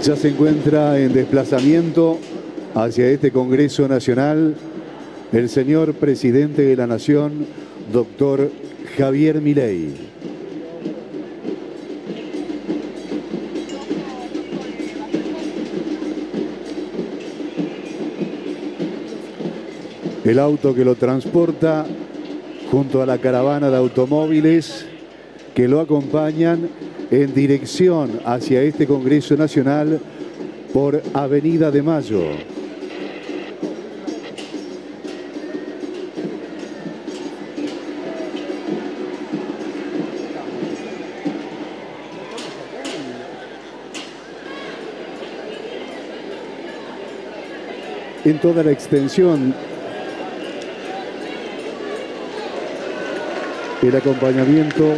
Ya se encuentra en desplazamiento hacia este Congreso Nacional el señor presidente de la Nación, doctor Javier Milei. El auto que lo transporta junto a la caravana de automóviles que lo acompañan en dirección hacia este Congreso Nacional por Avenida de Mayo. En toda la extensión, el acompañamiento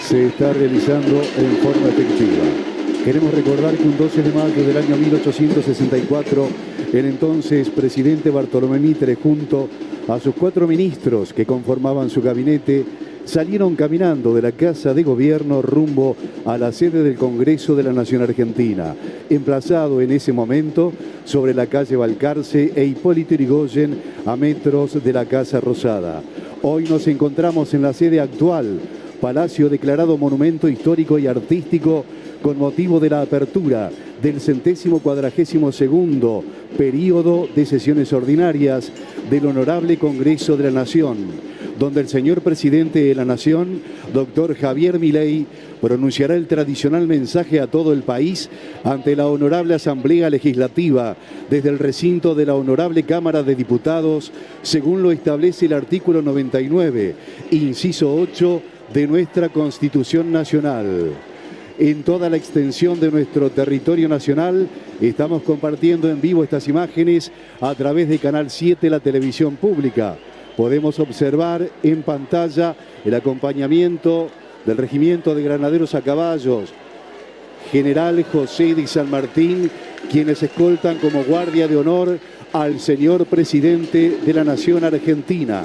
se está realizando en forma efectiva. Queremos recordar que un 12 de mayo del año 1864, el entonces presidente Bartolomé Mitre, junto a sus 4 ministros que conformaban su gabinete, salieron caminando de la Casa de Gobierno rumbo a la sede del Congreso de la Nación Argentina, emplazado en ese momento sobre la calle Balcarce e Hipólito Yrigoyen, a metros de la Casa Rosada. Hoy nos encontramos en la sede actual, Palacio declarado Monumento Histórico y Artístico con motivo de la apertura del 142º periodo de sesiones ordinarias del Honorable Congreso de la Nación, donde el señor presidente de la Nación, doctor Javier Milei, pronunciará el tradicional mensaje a todo el país ante la Honorable Asamblea Legislativa desde el recinto de la Honorable Cámara de Diputados, según lo establece el artículo 99, inciso 8 de nuestra Constitución Nacional. En toda la extensión de nuestro territorio nacional estamos compartiendo en vivo estas imágenes a través de Canal 7, la televisión pública. Podemos observar en pantalla el acompañamiento del Regimiento de Granaderos a Caballos, General José de San Martín, quienes escoltan como guardia de honor al señor presidente de la Nación Argentina.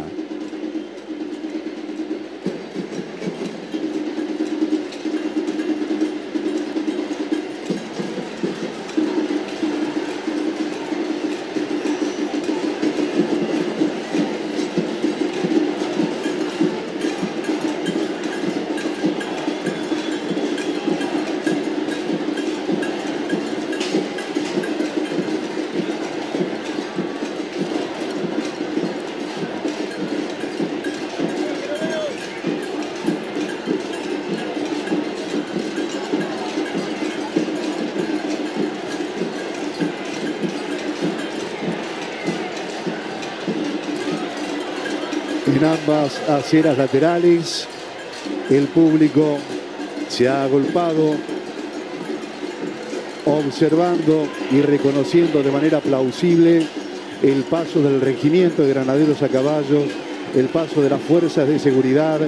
En ambas aceras laterales, el público se ha agolpado, observando y reconociendo de manera plausible el paso del Regimiento de Granaderos a Caballos, el paso de las fuerzas de seguridad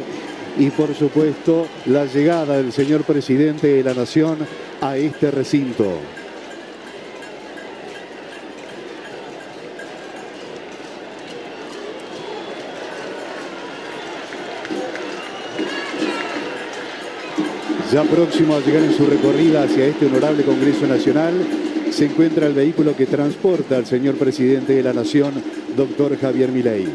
y, por supuesto, la llegada del señor presidente de la Nación a este recinto. Ya próximo a llegar en su recorrida hacia este honorable Congreso Nacional, se encuentra el vehículo que transporta al señor presidente de la Nación, doctor Javier Milei.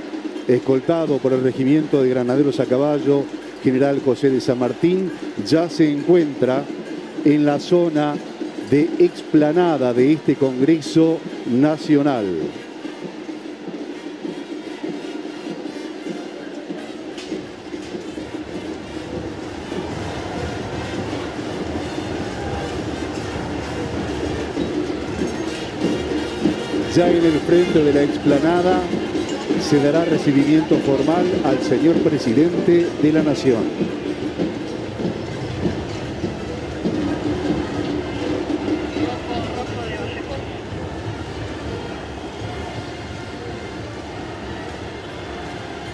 Escoltado por el Regimiento de Granaderos a Caballo, General José de San Martín, ya se encuentra en la zona de explanada de este Congreso Nacional. Ya en el frente de la explanada se dará recibimiento formal al señor presidente de la Nación.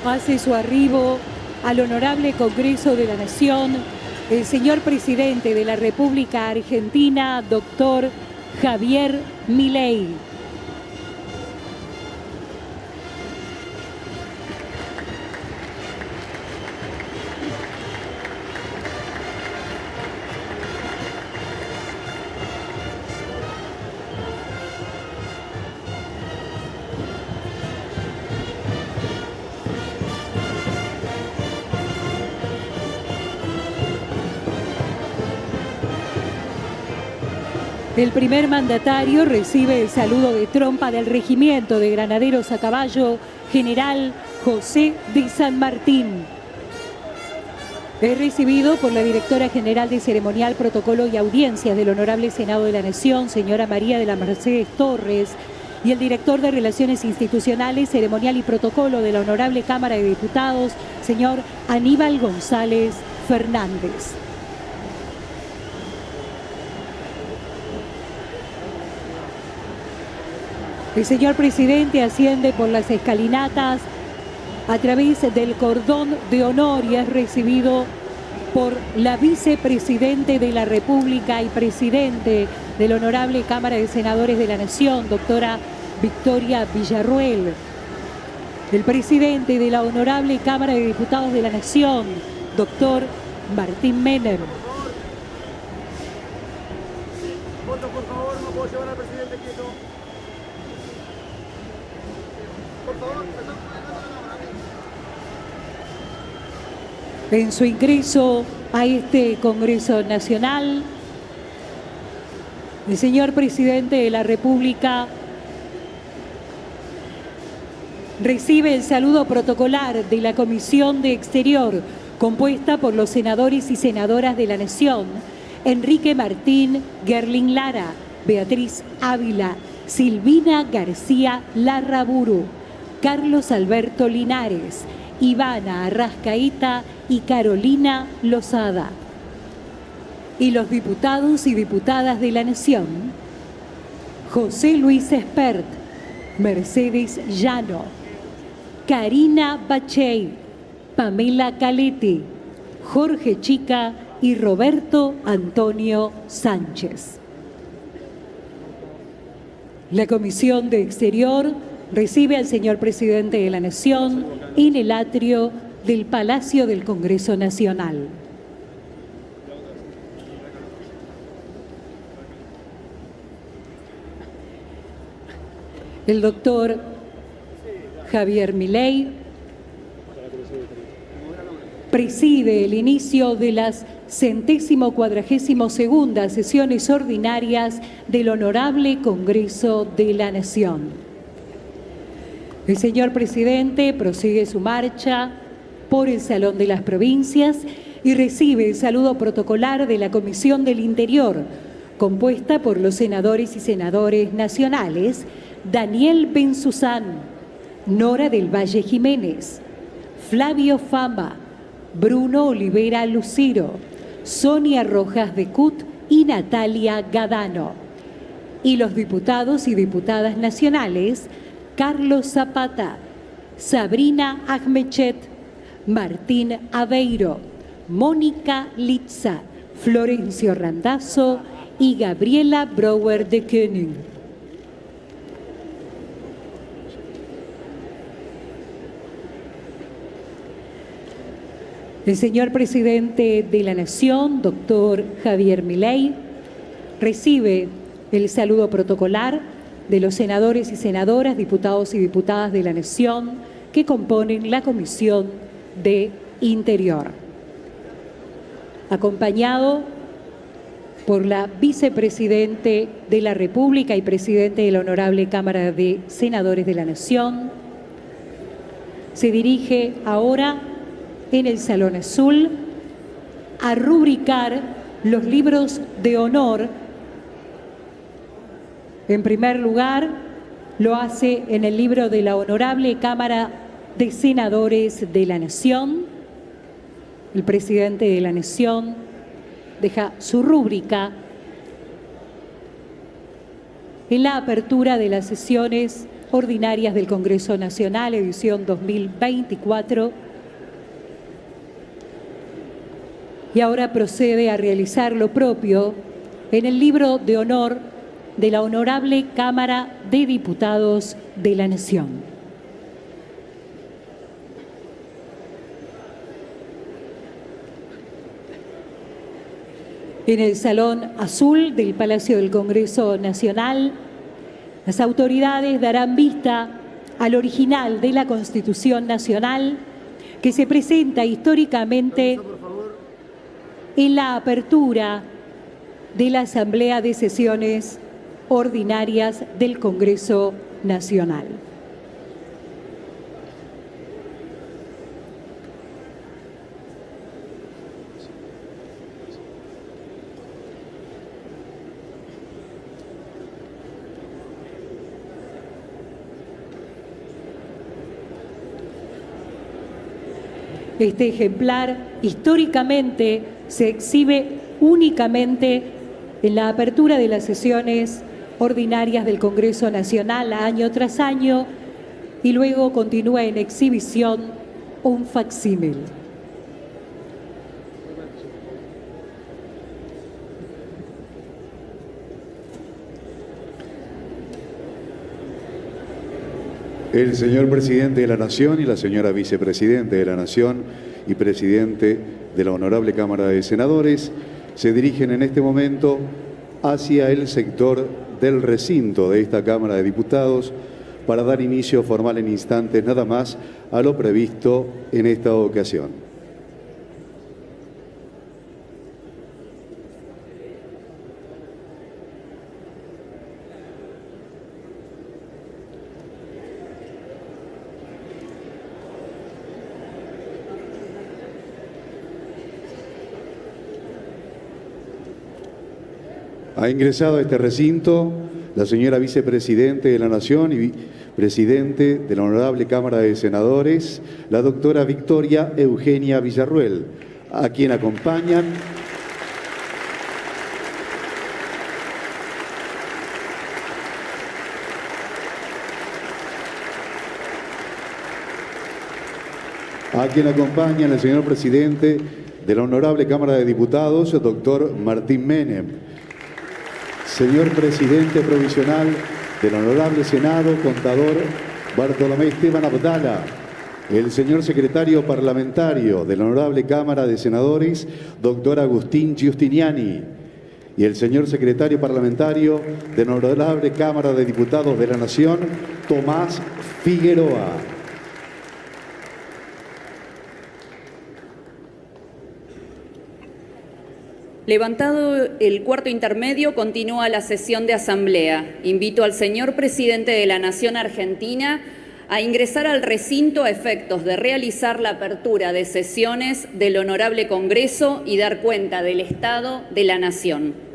Hace su arribo al Honorable Congreso de la Nación el señor presidente de la República Argentina, doctor Javier Milei. El primer mandatario recibe el saludo de trompa del Regimiento de Granaderos a Caballo, General José de San Martín. Es recibido por la Directora General de Ceremonial, Protocolo y Audiencias del Honorable Senado de la Nación, señora María de la Mercedes Torres, y el Director de Relaciones Institucionales, Ceremonial y Protocolo de la Honorable Cámara de Diputados, señor Aníbal González Fernández. El señor presidente asciende por las escalinatas a través del cordón de honor y es recibido por la vicepresidente de la República y presidente de la Honorable Cámara de Senadores de la Nación, doctora Victoria Villarruel. El presidente de la Honorable Cámara de Diputados de la Nación, doctor Martín Menem. Voto, por favor, no puedo llevar al presidente quieto. Por favor, en su ingreso a este Congreso Nacional, el señor presidente de la República recibe el saludo protocolar de la Comisión de Exterior, compuesta por los senadores y senadoras de la Nación, Enrique Martín Gerling Lara, Beatriz Ávila, Silvina García Larraburu, Carlos Alberto Linares, Ivana Arrascaíta y Carolina Lozada. Y los diputados y diputadas de la Nación, José Luis Espert, Mercedes Llano, Karina Bachey, Pamela Caleti, Jorge Chica y Roberto Antonio Sánchez. La Comisión de Exterior recibe al señor presidente de la Nación en el atrio del Palacio del Congreso Nacional. El doctor Javier Milei preside el inicio de las 142ª sesiones ordinarias del Honorable Congreso de la Nación. El señor presidente prosigue su marcha por el Salón de las Provincias y recibe el saludo protocolar de la Comisión del Interior, compuesta por los senadores y senadores nacionales Daniel Benzuzán, Nora del Valle Jiménez, Flavio Fama, Bruno Olivera Luciro, Sonia Rojas de Cut y Natalia Gadano. Y los diputados y diputadas nacionales Carlos Zapata, Sabrina Ahmechet, Martín Aveiro, Mónica Litza, Florencio Randazzo y Gabriela Brouwer de Koenig. El señor presidente de la Nación, doctor Javier Milei, recibe el saludo protocolar de los senadores y senadoras, diputados y diputadas de la Nación que componen la Comisión de Interior. Acompañado por la vicepresidente de la República y presidente de la Honorable Cámara de Senadores de la Nación, se dirige ahora en el Salón Azul a rubricar los libros de honor. En primer lugar, lo hace en el libro de la Honorable Cámara de Senadores de la Nación. El presidente de la Nación deja su rúbrica en la apertura de las sesiones ordinarias del Congreso Nacional, edición 2024. Y ahora procede a realizar lo propio en el libro de honor de la Honorable Cámara de Diputados de la Nación. En el Salón Azul del Palacio del Congreso Nacional, las autoridades darán vista al original de la Constitución Nacional que se presenta históricamente en la apertura de la Asamblea de Sesiones Ordinarias del Congreso Nacional. Este ejemplar históricamente se exhibe únicamente en la apertura de las sesiones ordinarias del Congreso Nacional año tras año y luego continúa en exhibición un facsímil. El señor Presidente de la Nación y la señora Vicepresidente de la Nación y Presidente de la Honorable Cámara de Senadores se dirigen en este momento hacia el sector del recinto de esta Cámara de Diputados para dar inicio formal en instantes nada más a lo previsto en esta ocasión. Ha ingresado a este recinto la señora Vicepresidente de la Nación y Presidente de la Honorable Cámara de Senadores, la doctora Victoria Eugenia Villarruel, a quien acompañan el señor Presidente de la Honorable Cámara de Diputados, el doctor Martín Menem, señor Presidente Provisional del Honorable Senado, contador Bartolomé Esteban Abdala, el señor Secretario Parlamentario de la Honorable Cámara de Senadores, doctor Agustín Giustiniani, y el señor Secretario Parlamentario de la Honorable Cámara de Diputados de la Nación, Tomás Figueroa. Levantado el cuarto intermedio, continúa la sesión de asamblea. Invito al señor Presidente de la Nación Argentina a ingresar al recinto a efectos de realizar la apertura de sesiones del Honorable Congreso y dar cuenta del Estado de la Nación.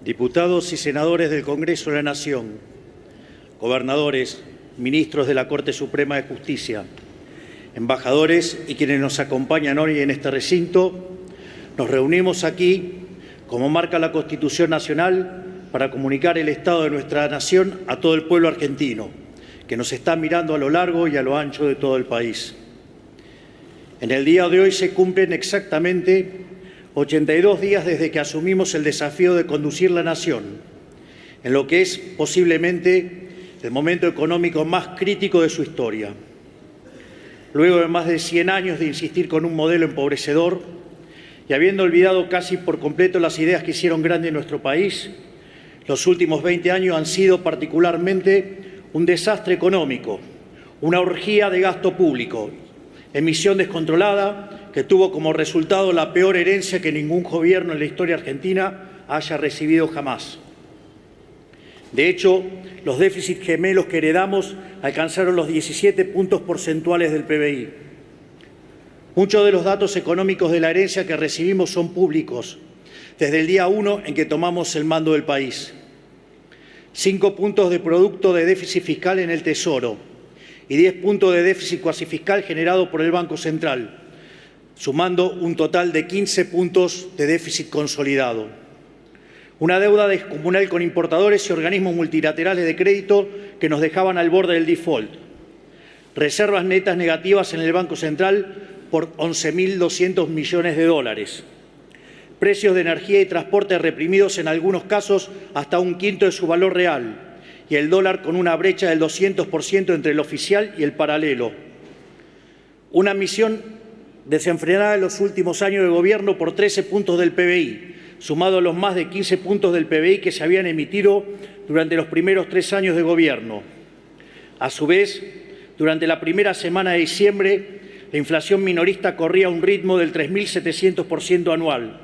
Diputados y senadores del Congreso de la Nación, gobernadores, ministros de la Corte Suprema de Justicia, embajadores y quienes nos acompañan hoy en este recinto, nos reunimos aquí, como marca la Constitución Nacional, para comunicar el estado de nuestra nación a todo el pueblo argentino, que nos está mirando a lo largo y a lo ancho de todo el país. En el día de hoy se cumplen exactamente 82 días desde que asumimos el desafío de conducir la nación en lo que es posiblemente el momento económico más crítico de su historia. Luego de más de 100 años de insistir con un modelo empobrecedor y habiendo olvidado casi por completo las ideas que hicieron grande nuestro país, los últimos 20 años han sido particularmente un desastre económico, una orgía de gasto público, emisión descontrolada que tuvo como resultado la peor herencia que ningún gobierno en la historia argentina haya recibido jamás. De hecho, los déficits gemelos que heredamos alcanzaron los 17 puntos porcentuales del PBI. Muchos de los datos económicos de la herencia que recibimos son públicos, desde el día 1 en que tomamos el mando del país. 5 puntos de producto de déficit fiscal en el Tesoro y 10 puntos de déficit cuasi fiscal generado por el Banco Central, sumando un total de 15 puntos de déficit consolidado. Una deuda descomunal con importadores y organismos multilaterales de crédito que nos dejaban al borde del default. Reservas netas negativas en el Banco Central por 11.200 millones de dólares. Precios de energía y transporte reprimidos en algunos casos hasta un quinto de su valor real. Y el dólar con una brecha del 200% entre el oficial y el paralelo. Una emisión desenfrenada en los últimos años de gobierno por 13 puntos del PBI, sumado a los más de 15 puntos del PBI que se habían emitido durante los primeros 3 años de gobierno. A su vez, durante la primera semana de diciembre, la inflación minorista corría a un ritmo del 3.700% anual.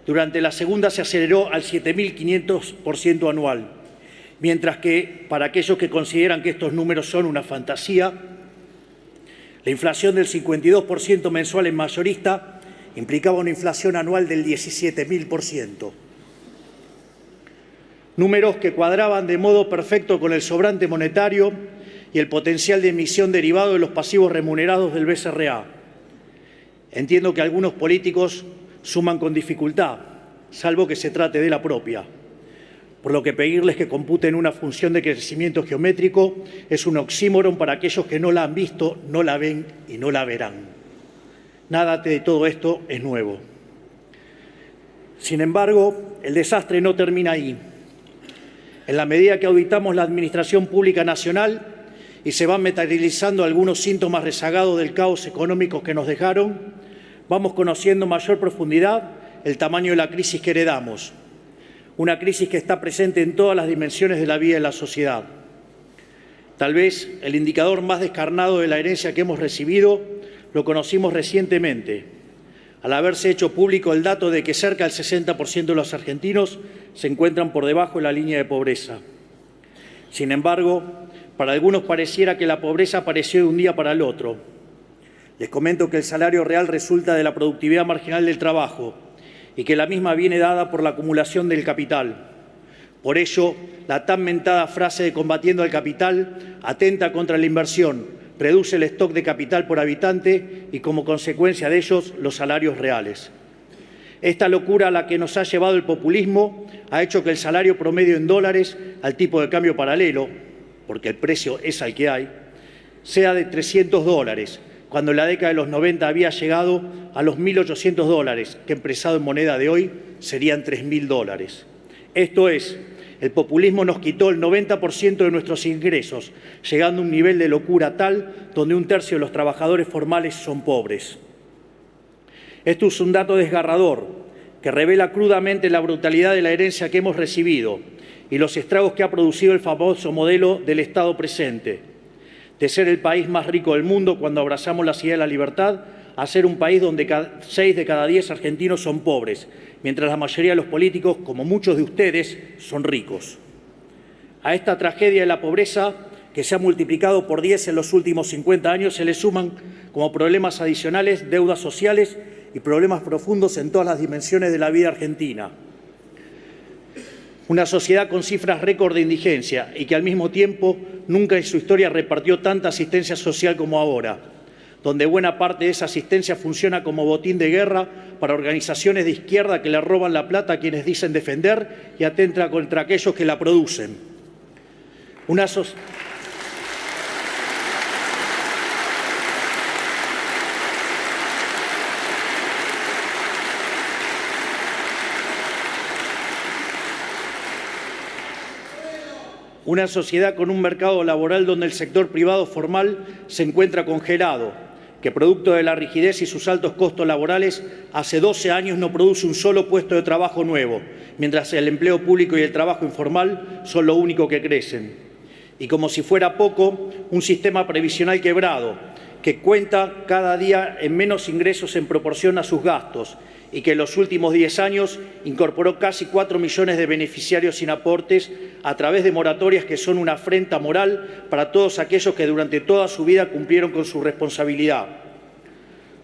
Durante la segunda se aceleró al 7.500% anual. Mientras que, para aquellos que consideran que estos números son una fantasía, la inflación del 52% mensual en mayorista implicaba una inflación anual del 17.000%. Números que cuadraban de modo perfecto con el sobrante monetario y el potencial de emisión derivado de los pasivos remunerados del BCRA. Entiendo que algunos políticos suman con dificultad, salvo que se trate de la propia. Por lo que pedirles que computen una función de crecimiento geométrico es un oxímoron para aquellos que no la han visto, no la ven y no la verán. Nada de todo esto es nuevo. Sin embargo, el desastre no termina ahí. En la medida que auditamos la Administración Pública Nacional y se van materializando algunos síntomas rezagados del caos económico que nos dejaron, vamos conociendo mayor profundidad el tamaño de la crisis que heredamos. Una crisis que está presente en todas las dimensiones de la vida de la sociedad. Tal vez el indicador más descarnado de la herencia que hemos recibido lo conocimos recientemente, al haberse hecho público el dato de que cerca del 60% de los argentinos se encuentran por debajo de la línea de pobreza. Sin embargo, para algunos pareciera que la pobreza apareció de un día para el otro. Les comento que el salario real resulta de la productividad marginal del trabajo, y que la misma viene dada por la acumulación del capital. Por ello, la tan mentada frase de combatiendo al capital atenta contra la inversión, reduce el stock de capital por habitante y, como consecuencia de ellos, los salarios reales. Esta locura a la que nos ha llevado el populismo ha hecho que el salario promedio en dólares al tipo de cambio paralelo, porque el precio es al que hay, sea de $300, cuando en la década de los 90 había llegado a los $1.800, que empresado en moneda de hoy serían $3.000. Esto es, el populismo nos quitó el 90% de nuestros ingresos, llegando a un nivel de locura tal donde un tercio de los trabajadores formales son pobres. Esto es un dato desgarrador que revela crudamente la brutalidad de la herencia que hemos recibido y los estragos que ha producido el famoso modelo del Estado presente, de ser el país más rico del mundo cuando abrazamos la idea de la libertad, a ser un país donde 6 de cada 10 argentinos son pobres, mientras la mayoría de los políticos, como muchos de ustedes, son ricos. A esta tragedia de la pobreza, que se ha multiplicado por 10 en los últimos 50 años, se le suman como problemas adicionales deudas sociales y problemas profundos en todas las dimensiones de la vida argentina. Una sociedad con cifras récord de indigencia y que al mismo tiempo nunca en su historia repartió tanta asistencia social como ahora, donde buena parte de esa asistencia funciona como botín de guerra para organizaciones de izquierda que le roban la plata a quienes dicen defender y atentan contra aquellos que la producen. Una sociedad con un mercado laboral donde el sector privado formal se encuentra congelado, que producto de la rigidez y sus altos costos laborales, hace 12 años no produce un solo puesto de trabajo nuevo, mientras el empleo público y el trabajo informal son lo único que crecen. Y como si fuera poco, un sistema previsional quebrado, que cuenta cada día en menos ingresos en proporción a sus gastos y que en los últimos 10 años incorporó casi 4 millones de beneficiarios sin aportes a través de moratorias que son una afrenta moral para todos aquellos que durante toda su vida cumplieron con su responsabilidad.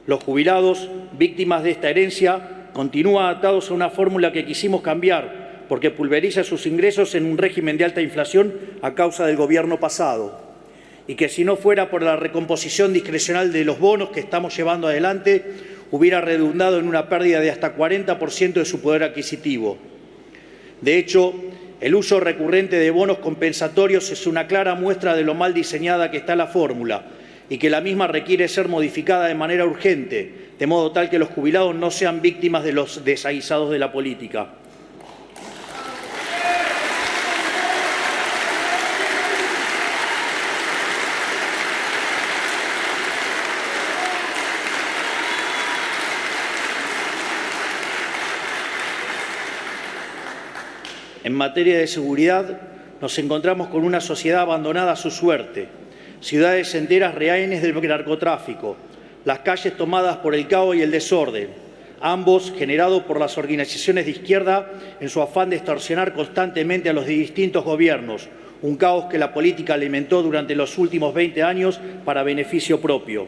Los jubilados, víctimas de esta herencia, continúan atados a una fórmula que quisimos cambiar porque pulveriza sus ingresos en un régimen de alta inflación a causa del gobierno pasado. Y que si no fuera por la recomposición discrecional de los bonos que estamos llevando adelante, hubiera redundado en una pérdida de hasta 40% de su poder adquisitivo. De hecho, el uso recurrente de bonos compensatorios es una clara muestra de lo mal diseñada que está la fórmula y que la misma requiere ser modificada de manera urgente, de modo tal que los jubilados no sean víctimas de los desaguisados de la política. En materia de seguridad, nos encontramos con una sociedad abandonada a su suerte, ciudades enteras rehenes del narcotráfico, las calles tomadas por el caos y el desorden, ambos generados por las organizaciones de izquierda en su afán de extorsionar constantemente a los distintos gobiernos, un caos que la política alimentó durante los últimos 20 años para beneficio propio.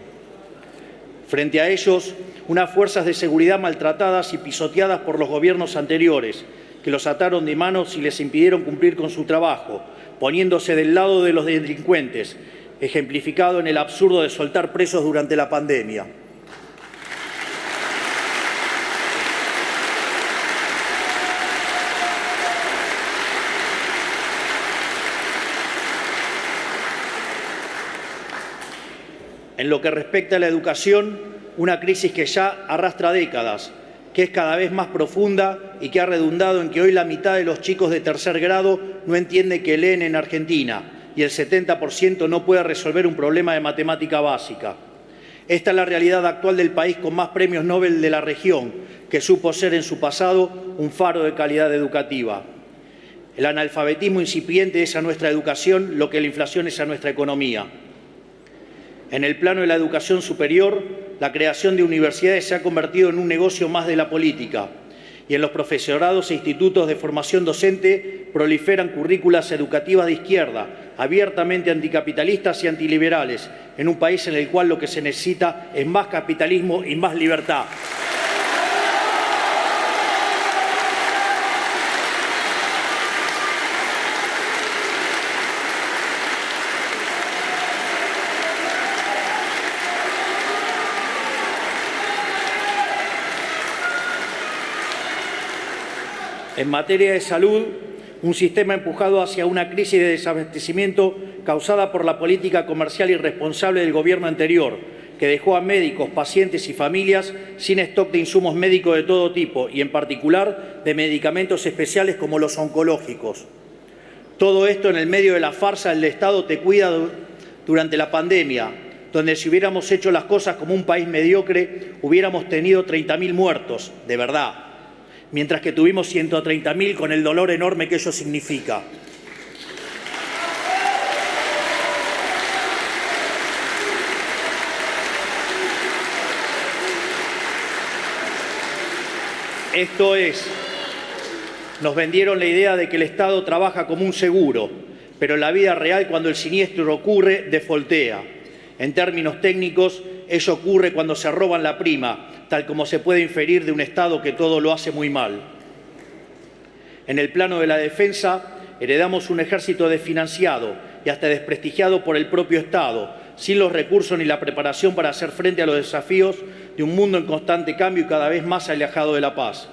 Frente a ellos, unas fuerzas de seguridad maltratadas y pisoteadas por los gobiernos anteriores, que los ataron de manos y les impidieron cumplir con su trabajo, poniéndose del lado de los delincuentes, ejemplificado en el absurdo de soltar presos durante la pandemia. En lo que respecta a la educación, una crisis que ya arrastra décadas, que es cada vez más profunda y que ha redundado en que hoy la mitad de los chicos de tercer grado no entiende que leen en Argentina y el 70% no puede resolver un problema de matemática básica. Esta es la realidad actual del país con más premios Nobel de la región, que supo ser en su pasado un faro de calidad educativa. El analfabetismo incipiente es a nuestra educación lo que la inflación es a nuestra economía. En el plano de la educación superior, la creación de universidades se ha convertido en un negocio más de la política y en los profesorados e institutos de formación docente proliferan currículas educativas de izquierda, abiertamente anticapitalistas y antiliberales, en un país en el cual lo que se necesita es más capitalismo y más libertad. En materia de salud, un sistema empujado hacia una crisis de desabastecimiento causada por la política comercial irresponsable del gobierno anterior, que dejó a médicos, pacientes y familias sin stock de insumos médicos de todo tipo y, en particular, de medicamentos especiales como los oncológicos. Todo esto en el medio de la farsa del Estado te cuida durante la pandemia, donde si hubiéramos hecho las cosas como un país mediocre, hubiéramos tenido 30.000 muertos, de verdad, mientras que tuvimos 130.000 con el dolor enorme que ello significa. Esto es, nos vendieron la idea de que el Estado trabaja como un seguro, pero en la vida real, cuando el siniestro ocurre, defoltea. En términos técnicos, ello ocurre cuando se roban la prima, tal como se puede inferir de un Estado que todo lo hace muy mal. En el plano de la defensa, heredamos un ejército desfinanciado y hasta desprestigiado por el propio Estado, sin los recursos ni la preparación para hacer frente a los desafíos de un mundo en constante cambio y cada vez más alejado de la paz.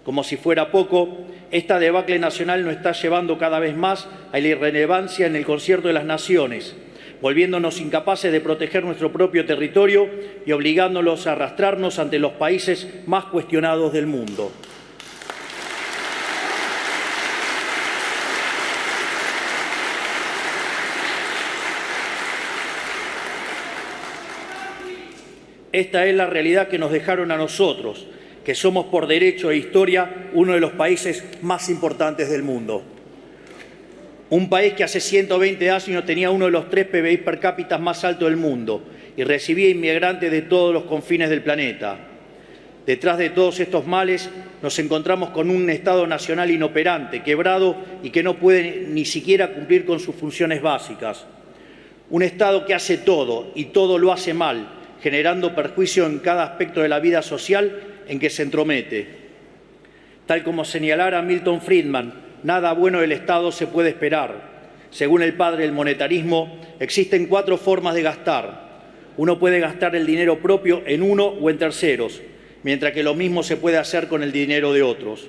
Como si fuera poco, esta debacle nacional nos está llevando cada vez más a la irrelevancia en el concierto de las naciones, volviéndonos incapaces de proteger nuestro propio territorio y obligándolos a arrastrarnos ante los países más cuestionados del mundo. esta es la realidad que nos dejaron a nosotros, que somos por derecho e historia uno de los países más importantes del mundo. Un país que hace 120 años tenía uno de los 3 PBI per cápita más altos del mundo y recibía inmigrantes de todos los confines del planeta. Detrás de todos estos males nos encontramos con un Estado nacional inoperante, quebrado y que no puede ni siquiera cumplir con sus funciones básicas. Un Estado que hace todo y todo lo hace mal, generando perjuicio en cada aspecto de la vida social en que se entromete. Tal como señalara Milton Friedman, nada bueno del Estado se puede esperar. Según el padre del monetarismo, existen 4 formas de gastar. Uno puede gastar el dinero propio en uno o en terceros, mientras que lo mismo se puede hacer con el dinero de otros.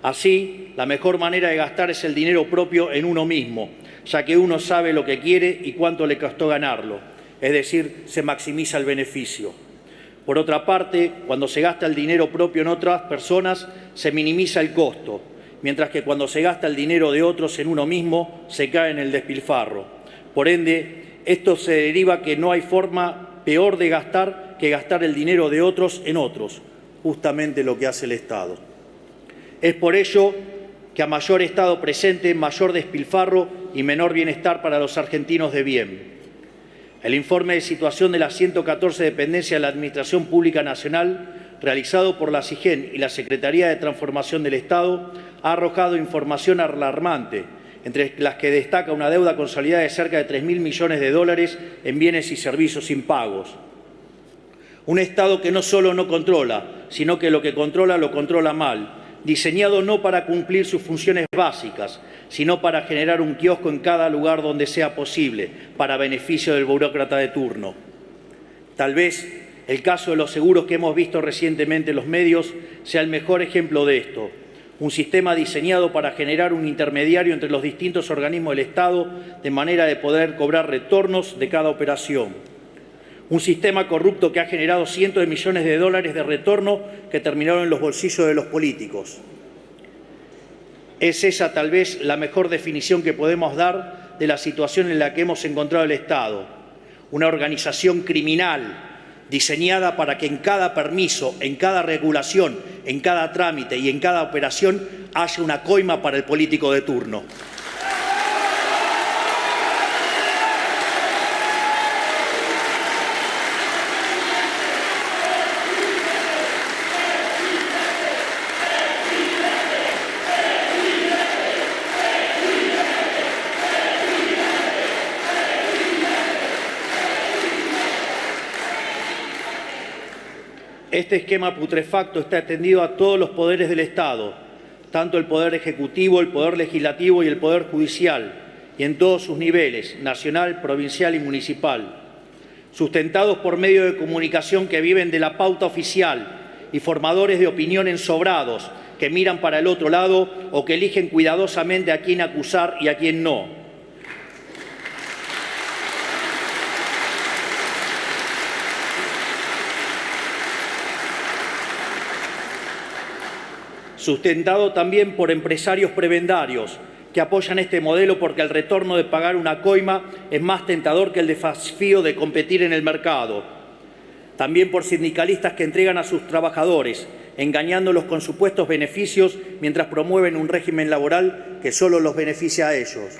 Así, la mejor manera de gastar es el dinero propio en uno mismo, ya que uno sabe lo que quiere y cuánto le costó ganarlo, es decir, se maximiza el beneficio. Por otra parte, cuando se gasta el dinero propio en otras personas, se minimiza el costo, mientras que cuando se gasta el dinero de otros en uno mismo, se cae en el despilfarro. Por ende, esto se deriva que no hay forma peor de gastar que gastar el dinero de otros en otros, justamente lo que hace el Estado. Es por ello que a mayor Estado presente, mayor despilfarro y menor bienestar para los argentinos de bien. El informe de situación de las 114 dependencias de la Administración Pública Nacional, realizado por la SIGEN y la Secretaría de Transformación del Estado, ha arrojado información alarmante, entre las que destaca una deuda consolidada de cerca de 3.000 millones de dólares en bienes y servicios impagos. Un Estado que no solo no controla, sino que lo que controla lo controla mal, diseñado no para cumplir sus funciones básicas, sino para generar un kiosco en cada lugar donde sea posible, para beneficio del burócrata de turno. Tal vez el caso de los seguros que hemos visto recientemente en los medios sea el mejor ejemplo de esto. Un sistema diseñado para generar un intermediario entre los distintos organismos del Estado de manera de poder cobrar retornos de cada operación. Un sistema corrupto que ha generado cientos de millones de dólares de retorno que terminaron en los bolsillos de los políticos. Es esa tal vez la mejor definición que podemos dar de la situación en la que hemos encontrado el Estado. Una organización criminal diseñada para que en cada permiso, en cada regulación, en cada trámite y en cada operación haya una coima para el político de turno. Este esquema putrefacto está extendido a todos los poderes del Estado, tanto el Poder Ejecutivo, el Poder Legislativo y el Poder Judicial, y en todos sus niveles, nacional, provincial y municipal, sustentados por medios de comunicación que viven de la pauta oficial y formadores de opinión ensobrados que miran para el otro lado o que eligen cuidadosamente a quién acusar y a quién no. Sustentado también por empresarios prebendarios que apoyan este modelo porque el retorno de pagar una coima es más tentador que el desafío de competir en el mercado. También por sindicalistas que entregan a sus trabajadores, engañándolos con supuestos beneficios mientras promueven un régimen laboral que solo los beneficia a ellos.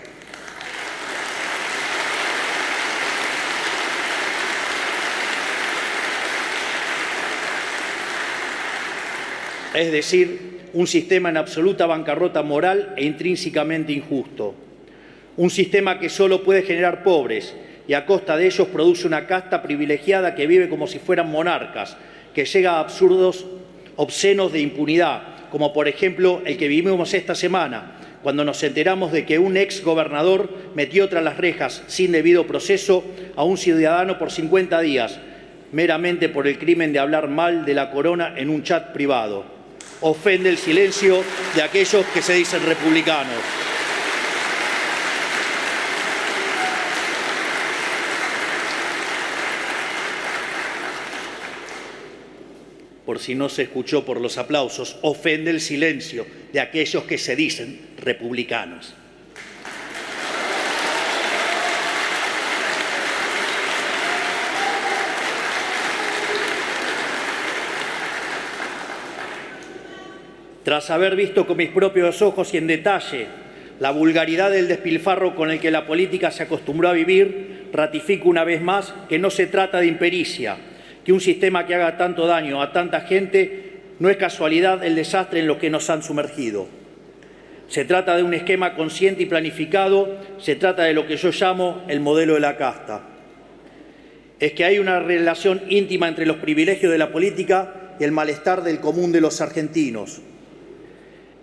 Es decir, un sistema en absoluta bancarrota moral e intrínsecamente injusto. Un sistema que solo puede generar pobres y a costa de ellos produce una casta privilegiada que vive como si fueran monarcas, que llega a absurdos obscenos de impunidad, como por ejemplo el que vivimos esta semana, cuando nos enteramos de que un ex gobernador metió tras las rejas sin debido proceso a un ciudadano por 50 días, meramente por el crimen de hablar mal de la corona en un chat privado. Ofende el silencio de aquellos que se dicen republicanos. Por si no se escuchó por los aplausos, ofende el silencio de aquellos que se dicen republicanos. Tras haber visto con mis propios ojos y en detalle la vulgaridad del despilfarro con el que la política se acostumbró a vivir, ratifico una vez más que no se trata de impericia, que un sistema que haga tanto daño a tanta gente no es casualidad el desastre en lo que nos han sumergido. Se trata de un esquema consciente y planificado, se trata de lo que yo llamo el modelo de la casta. Es que hay una relación íntima entre los privilegios de la política y el malestar del común de los argentinos.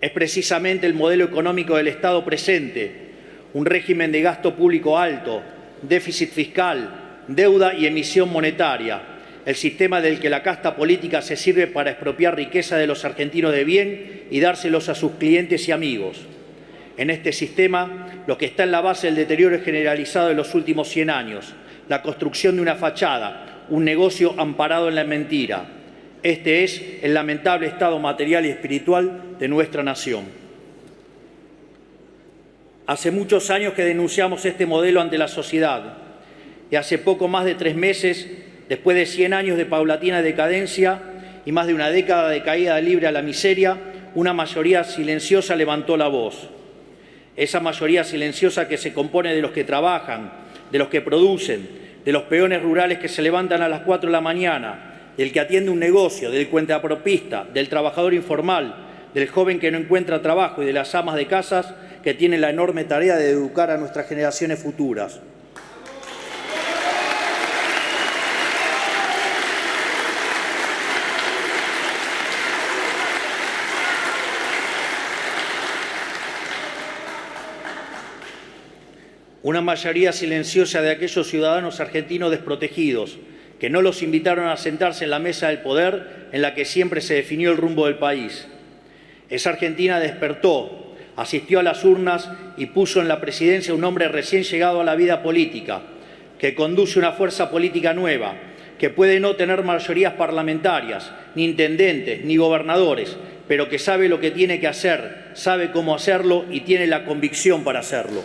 Es precisamente el modelo económico del Estado presente, un régimen de gasto público alto, déficit fiscal, deuda y emisión monetaria, el sistema del que la casta política se sirve para expropiar riqueza de los argentinos de bien y dárselos a sus clientes y amigos. En este sistema, lo que está en la base del deterioro generalizado de los últimos 100 años, la construcción de una fachada, un negocio amparado en la mentira. Este es el lamentable estado material y espiritual de nuestra nación. Hace muchos años que denunciamos este modelo ante la sociedad y hace poco más de 3 meses, después de 100 años de paulatina decadencia y más de una década de caída libre a la miseria, una mayoría silenciosa levantó la voz. Esa mayoría silenciosa que se compone de los que trabajan, de los que producen, de los peones rurales que se levantan a las 4 de la mañana, del que atiende un negocio, del cuentapropista, del trabajador informal, del joven que no encuentra trabajo y de las amas de casas que tienen la enorme tarea de educar a nuestras generaciones futuras. Una mayoría silenciosa de aquellos ciudadanos argentinos desprotegidos, que no los invitaron a sentarse en la mesa del poder en la que siempre se definió el rumbo del país. Esa Argentina despertó, asistió a las urnas y puso en la presidencia un hombre recién llegado a la vida política, que conduce una fuerza política nueva, que puede no tener mayorías parlamentarias, ni intendentes, ni gobernadores, pero que sabe lo que tiene que hacer, sabe cómo hacerlo y tiene la convicción para hacerlo.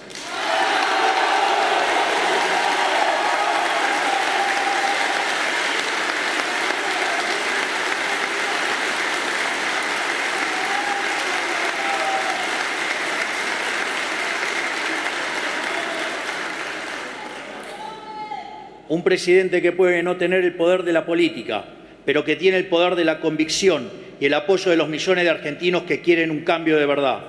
Un presidente que puede no tener el poder de la política, pero que tiene el poder de la convicción y el apoyo de los millones de argentinos que quieren un cambio de verdad.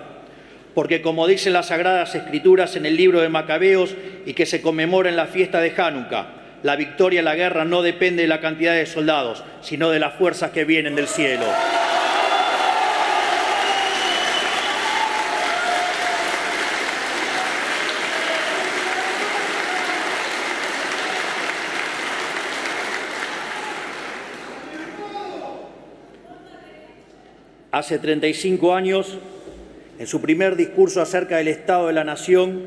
Porque como dicen las Sagradas Escrituras en el libro de Macabeos y que se conmemora en la fiesta de Hanukkah, la victoria en la guerra no depende de la cantidad de soldados, sino de las fuerzas que vienen del cielo. Hace 35 años, en su primer discurso acerca del Estado de la Nación,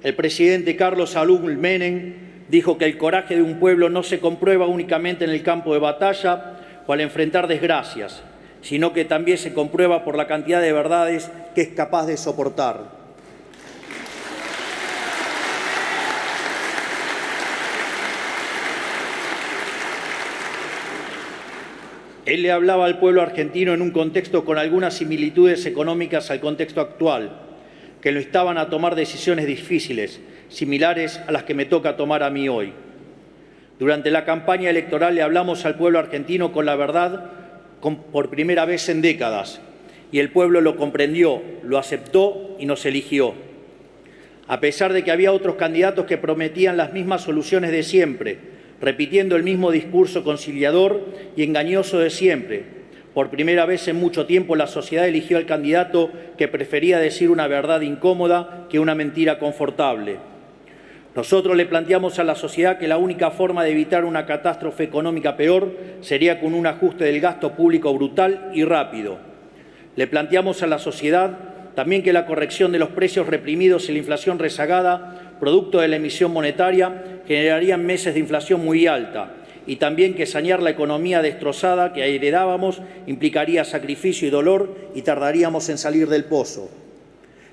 el presidente Carlos Saúl Menem dijo que el coraje de un pueblo no se comprueba únicamente en el campo de batalla o al enfrentar desgracias, sino que también se comprueba por la cantidad de verdades que es capaz de soportar. Él le hablaba al pueblo argentino en un contexto con algunas similitudes económicas al contexto actual, que lo instaban a tomar decisiones difíciles, similares a las que me toca tomar a mí hoy. Durante la campaña electoral le hablamos al pueblo argentino con la verdad por primera vez en décadas, y el pueblo lo comprendió, lo aceptó y nos eligió. A pesar de que había otros candidatos que prometían las mismas soluciones de siempre, repitiendo el mismo discurso conciliador y engañoso de siempre. Por primera vez en mucho tiempo la sociedad eligió al candidato que prefería decir una verdad incómoda que una mentira confortable. Nosotros le planteamos a la sociedad que la única forma de evitar una catástrofe económica peor sería con un ajuste del gasto público brutal y rápido. Le planteamos a la sociedad también que la corrección de los precios reprimidos y la inflación rezagada, producto de la emisión monetaria, generarían meses de inflación muy alta, y también que sanear la economía destrozada que heredábamos implicaría sacrificio y dolor y tardaríamos en salir del pozo.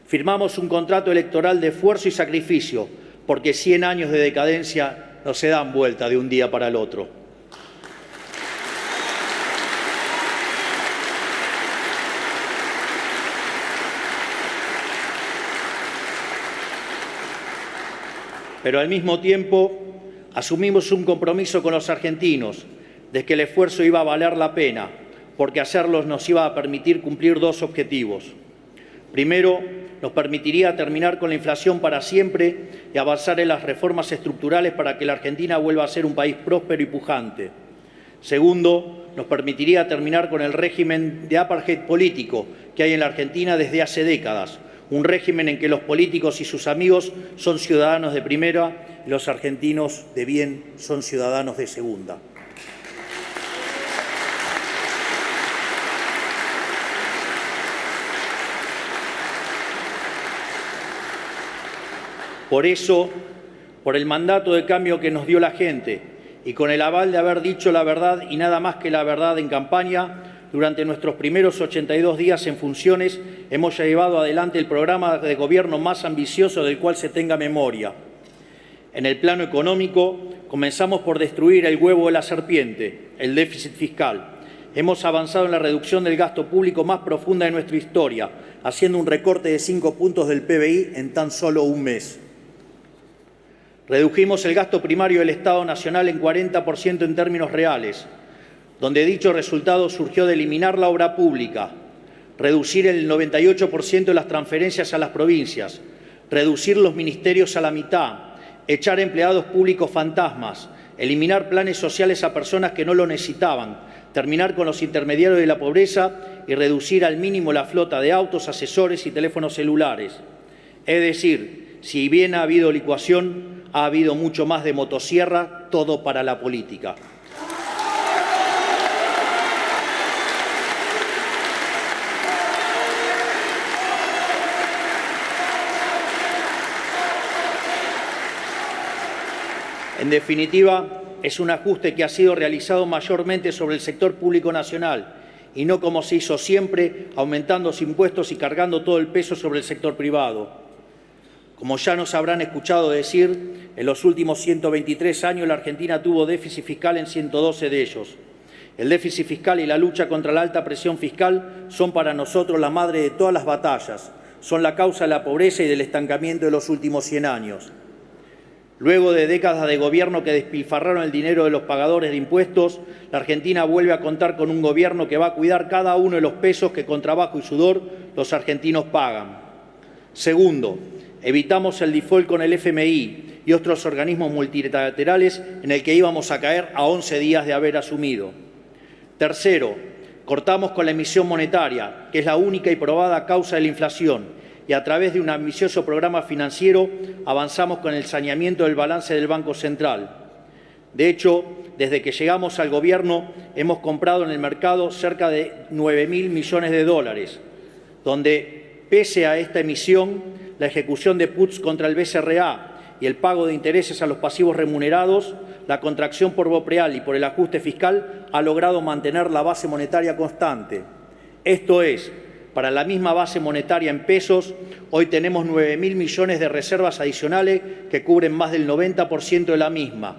Firmamos un contrato electoral de esfuerzo y sacrificio, porque 100 años de decadencia no se dan vuelta de un día para el otro. Pero al mismo tiempo asumimos un compromiso con los argentinos de que el esfuerzo iba a valer la pena, porque hacerlo nos iba a permitir cumplir dos objetivos. Primero, nos permitiría terminar con la inflación para siempre y avanzar en las reformas estructurales para que la Argentina vuelva a ser un país próspero y pujante. Segundo, nos permitiría terminar con el régimen de apartheid político que hay en la Argentina desde hace décadas, un régimen en que los políticos y sus amigos son ciudadanos de primera y los argentinos de bien son ciudadanos de segunda. Por eso, por el mandato de cambio que nos dio la gente y con el aval de haber dicho la verdad y nada más que la verdad en campaña, durante nuestros primeros 82 días en funciones hemos llevado adelante el programa de gobierno más ambicioso del cual se tenga memoria. En el plano económico, comenzamos por destruir el huevo de la serpiente, el déficit fiscal. Hemos avanzado en la reducción del gasto público más profunda de nuestra historia, haciendo un recorte de 5 puntos del PBI en tan solo un mes. Redujimos el gasto primario del Estado Nacional en 40% en términos reales, donde dicho resultado surgió de eliminar la obra pública, reducir el 98% de las transferencias a las provincias, reducir los ministerios a la mitad, echar empleados públicos fantasmas, eliminar planes sociales a personas que no lo necesitaban, terminar con los intermediarios de la pobreza y reducir al mínimo la flota de autos, asesores y teléfonos celulares. Es decir, si bien ha habido licuación, ha habido mucho más de motosierra, todo para la política. En definitiva, es un ajuste que ha sido realizado mayormente sobre el sector público nacional y no como se hizo siempre, aumentando los impuestos y cargando todo el peso sobre el sector privado. Como ya nos habrán escuchado decir, en los últimos 123 años la Argentina tuvo déficit fiscal en 112 de ellos. El déficit fiscal y la lucha contra la alta presión fiscal son para nosotros la madre de todas las batallas, son la causa de la pobreza y del estancamiento de los últimos 100 años. Luego de décadas de gobierno que despilfarraron el dinero de los pagadores de impuestos, la Argentina vuelve a contar con un gobierno que va a cuidar cada uno de los pesos que con trabajo y sudor los argentinos pagan. Segundo, evitamos el default con el FMI y otros organismos multilaterales en el que íbamos a caer a 11 días de haber asumido. Tercero, cortamos con la emisión monetaria, que es la única y probada causa de la inflación, y a través de un ambicioso programa financiero avanzamos con el saneamiento del balance del Banco Central. De hecho, desde que llegamos al gobierno hemos comprado en el mercado cerca de 9.000 millones de dólares, donde, pese a esta emisión, la ejecución de puts contra el BCRA y el pago de intereses a los pasivos remunerados, la contracción por BOPREAL y por el ajuste fiscal ha logrado mantener la base monetaria constante. Esto es, para la misma base monetaria en pesos, hoy tenemos 9.000 millones de reservas adicionales que cubren más del 90% de la misma.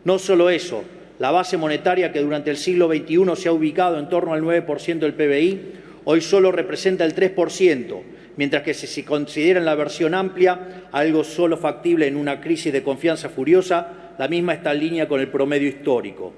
No solo eso, la base monetaria que durante el siglo XXI se ha ubicado en torno al 9% del PBI, hoy solo representa el 3%, mientras que si se considera en la versión amplia algo solo factible en una crisis de confianza furiosa, la misma está en línea con el promedio histórico.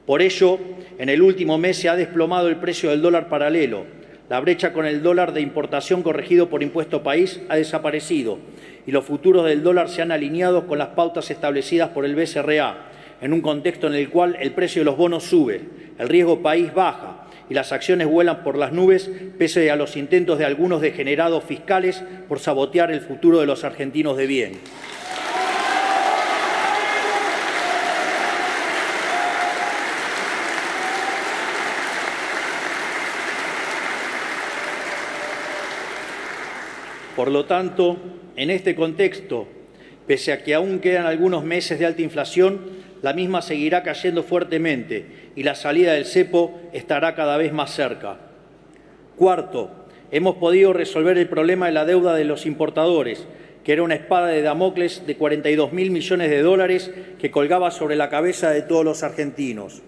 Por ello, en el último mes se ha desplomado el precio del dólar paralelo. La brecha con el dólar de importación corregido por impuesto país ha desaparecido y los futuros del dólar se han alineado con las pautas establecidas por el BCRA, en un contexto en el cual el precio de los bonos sube, el riesgo país baja y las acciones vuelan por las nubes pese a los intentos de algunos degenerados fiscales por sabotear el futuro de los argentinos de bien. Por lo tanto, en este contexto, pese a que aún quedan algunos meses de alta inflación, la misma seguirá cayendo fuertemente y la salida del cepo estará cada vez más cerca. Cuarto, hemos podido resolver el problema de la deuda de los importadores, que era una espada de Damocles de 42.000 millones de dólares que colgaba sobre la cabeza de todos los argentinos.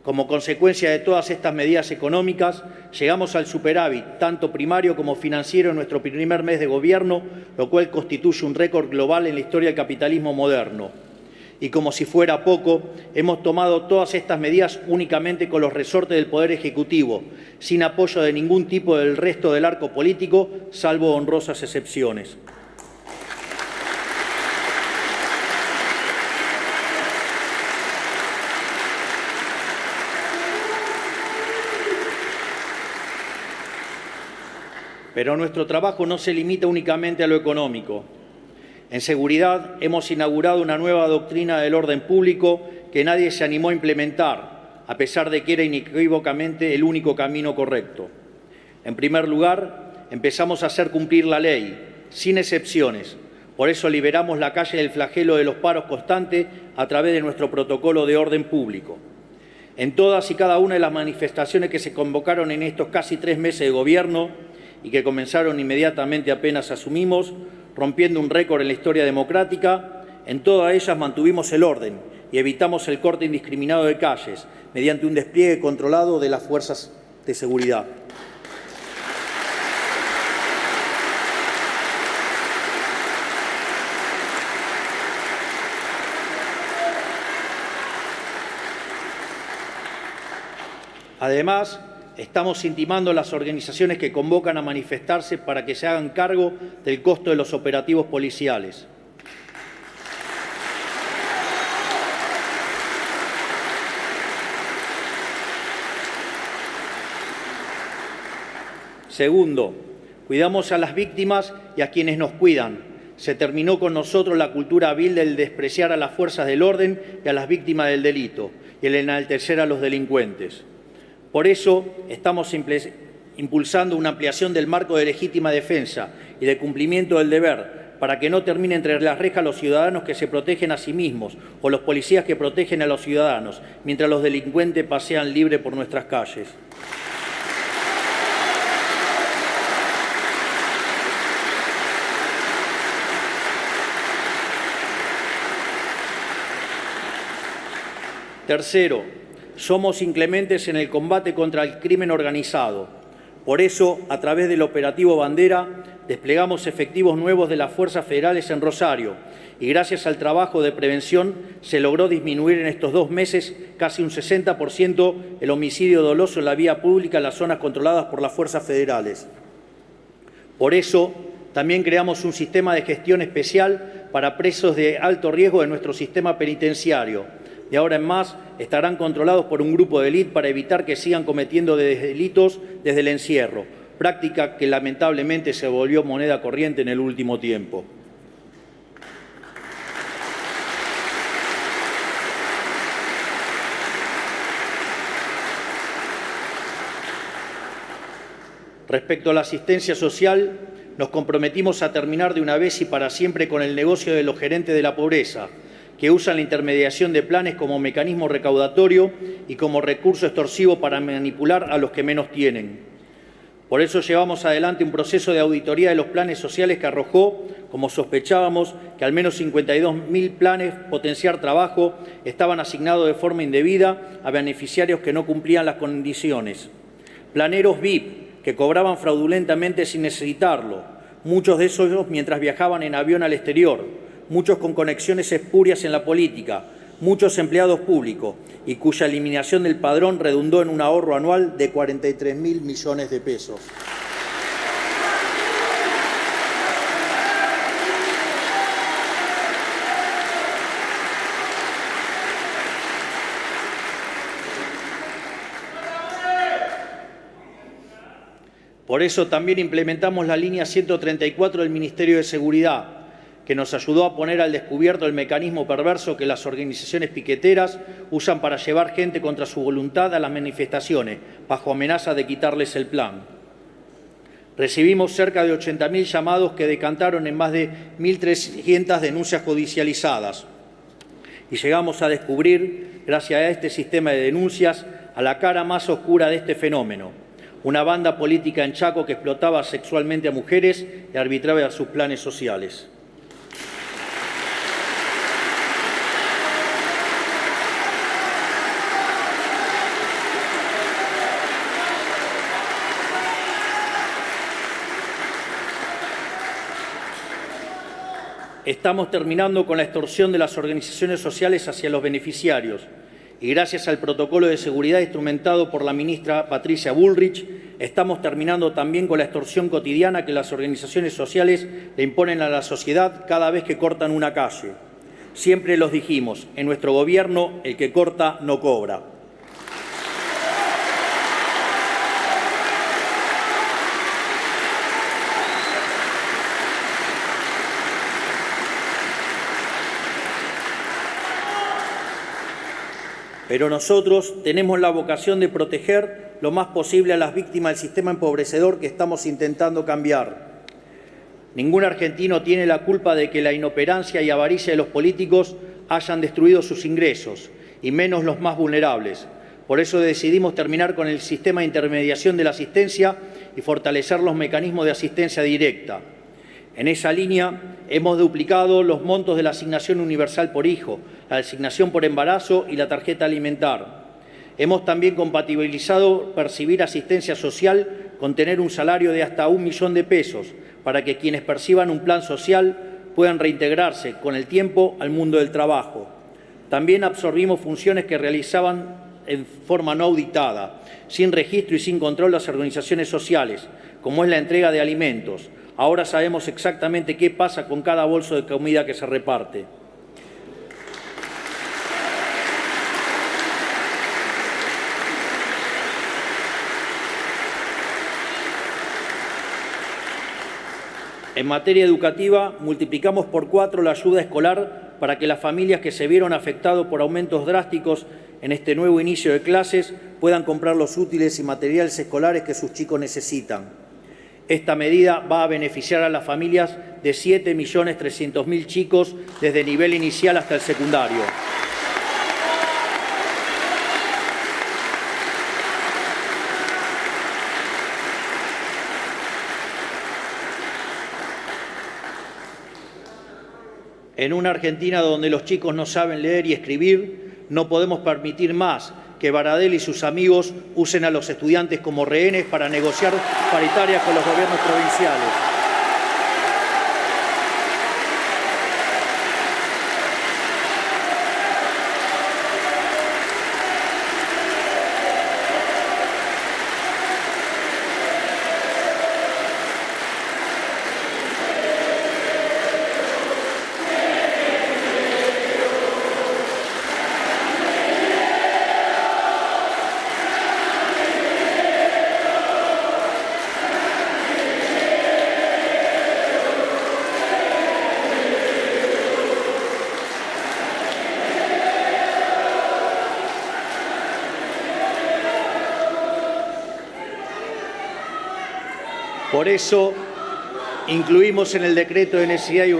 Como consecuencia de todas estas medidas económicas, llegamos al superávit, tanto primario como financiero, en nuestro primer mes de gobierno, lo cual constituye un récord global en la historia del capitalismo moderno. Y como si fuera poco, hemos tomado todas estas medidas únicamente con los resortes del Poder Ejecutivo, sin apoyo de ningún tipo del resto del arco político, salvo honrosas excepciones. Pero nuestro trabajo no se limita únicamente a lo económico. En seguridad hemos inaugurado una nueva doctrina del orden público que nadie se animó a implementar, a pesar de que era inequívocamente el único camino correcto. En primer lugar, empezamos a hacer cumplir la ley, sin excepciones. Por eso liberamos la calle del flagelo de los paros constantes a través de nuestro protocolo de orden público. En todas y cada una de las manifestaciones que se convocaron en estos casi 3 meses de gobierno, y que comenzaron inmediatamente apenas asumimos, rompiendo un récord en la historia democrática, en todas ellas mantuvimos el orden y evitamos el corte indiscriminado de calles mediante un despliegue controlado de las fuerzas de seguridad. Además, estamos intimando a las organizaciones que convocan a manifestarse para que se hagan cargo del costo de los operativos policiales. Segundo, cuidamos a las víctimas y a quienes nos cuidan. Se terminó con nosotros la cultura vil del despreciar a las fuerzas del orden y a las víctimas del delito y el enaltecer a los delincuentes. Por eso estamos impulsando una ampliación del marco de legítima defensa y de cumplimiento del deber para que no terminen entre las rejas los ciudadanos que se protegen a sí mismos o los policías que protegen a los ciudadanos, mientras los delincuentes pasean libres por nuestras calles. Tercero, somos inclementes en el combate contra el crimen organizado. Por eso, a través del operativo Bandera, desplegamos efectivos nuevos de las fuerzas federales en Rosario y gracias al trabajo de prevención se logró disminuir en estos 2 meses casi un 60% el homicidio doloso en la vía pública en las zonas controladas por las fuerzas federales. Por eso, también creamos un sistema de gestión especial para presos de alto riesgo de nuestro sistema penitenciario. De ahora en más estarán controlados por un grupo de élite para evitar que sigan cometiendo delitos desde el encierro, práctica que lamentablemente se volvió moneda corriente en el último tiempo. Respecto a la asistencia social, nos comprometimos a terminar de una vez y para siempre con el negocio de los gerentes de la pobreza, que usan la intermediación de planes como mecanismo recaudatorio y como recurso extorsivo para manipular a los que menos tienen. Por eso llevamos adelante un proceso de auditoría de los planes sociales que arrojó, como sospechábamos, que al menos 52.000 planes Potenciar Trabajo estaban asignados de forma indebida a beneficiarios que no cumplían las condiciones. Planeros VIP que cobraban fraudulentamente sin necesitarlo, muchos de esos mientras viajaban en avión al exterior, muchos con conexiones espurias en la política, muchos empleados públicos y cuya eliminación del padrón redundó en un ahorro anual de 43.000 millones de pesos. Por eso también implementamos la línea 134 del Ministerio de Seguridad, que nos ayudó a poner al descubierto el mecanismo perverso que las organizaciones piqueteras usan para llevar gente contra su voluntad a las manifestaciones, bajo amenaza de quitarles el plan. Recibimos cerca de 80.000 llamados que decantaron en más de 1.300 denuncias judicializadas. Y llegamos a descubrir, gracias a este sistema de denuncias, a la cara más oscura de este fenómeno: una banda política en Chaco que explotaba sexualmente a mujeres y arbitraba sus planes sociales. estamos terminando con la extorsión de las organizaciones sociales hacia los beneficiarios y gracias al protocolo de seguridad instrumentado por la ministra Patricia Bullrich, estamos terminando también con la extorsión cotidiana que las organizaciones sociales le imponen a la sociedad cada vez que cortan una calle. Siempre los dijimos, en nuestro gobierno el que corta no cobra. Pero nosotros tenemos la vocación de proteger lo más posible a las víctimas del sistema empobrecedor que estamos intentando cambiar. Ningún argentino tiene la culpa de que la inoperancia y avaricia de los políticos hayan destruido sus ingresos, y menos los más vulnerables. Por eso decidimos terminar con el sistema de intermediación de la asistencia y fortalecer los mecanismos de asistencia directa. En esa línea hemos duplicado los montos de la asignación universal por hijo, la asignación por embarazo y la tarjeta alimentar. Hemos también compatibilizado percibir asistencia social con tener un salario de hasta 1 millón de pesos para que quienes perciban un plan social puedan reintegrarse con el tiempo al mundo del trabajo. También absorbimos funciones que realizaban en forma no auditada, sin registro y sin control las organizaciones sociales, como es la entrega de alimentos. Ahora sabemos exactamente qué pasa con cada bolso de comida que se reparte. En materia educativa, multiplicamos por 4 la ayuda escolar para que las familias que se vieron afectadas por aumentos drásticos en este nuevo inicio de clases puedan comprar los útiles y materiales escolares que sus chicos necesitan. Esta medida va a beneficiar a las familias de 7.300.000 chicos desde nivel inicial hasta el secundario. En una Argentina donde los chicos no saben leer y escribir, no podemos permitir más que Baradel y sus amigos usen a los estudiantes como rehenes para negociar paritarias con los gobiernos provinciales. Por eso, incluimos en el decreto de necesidad y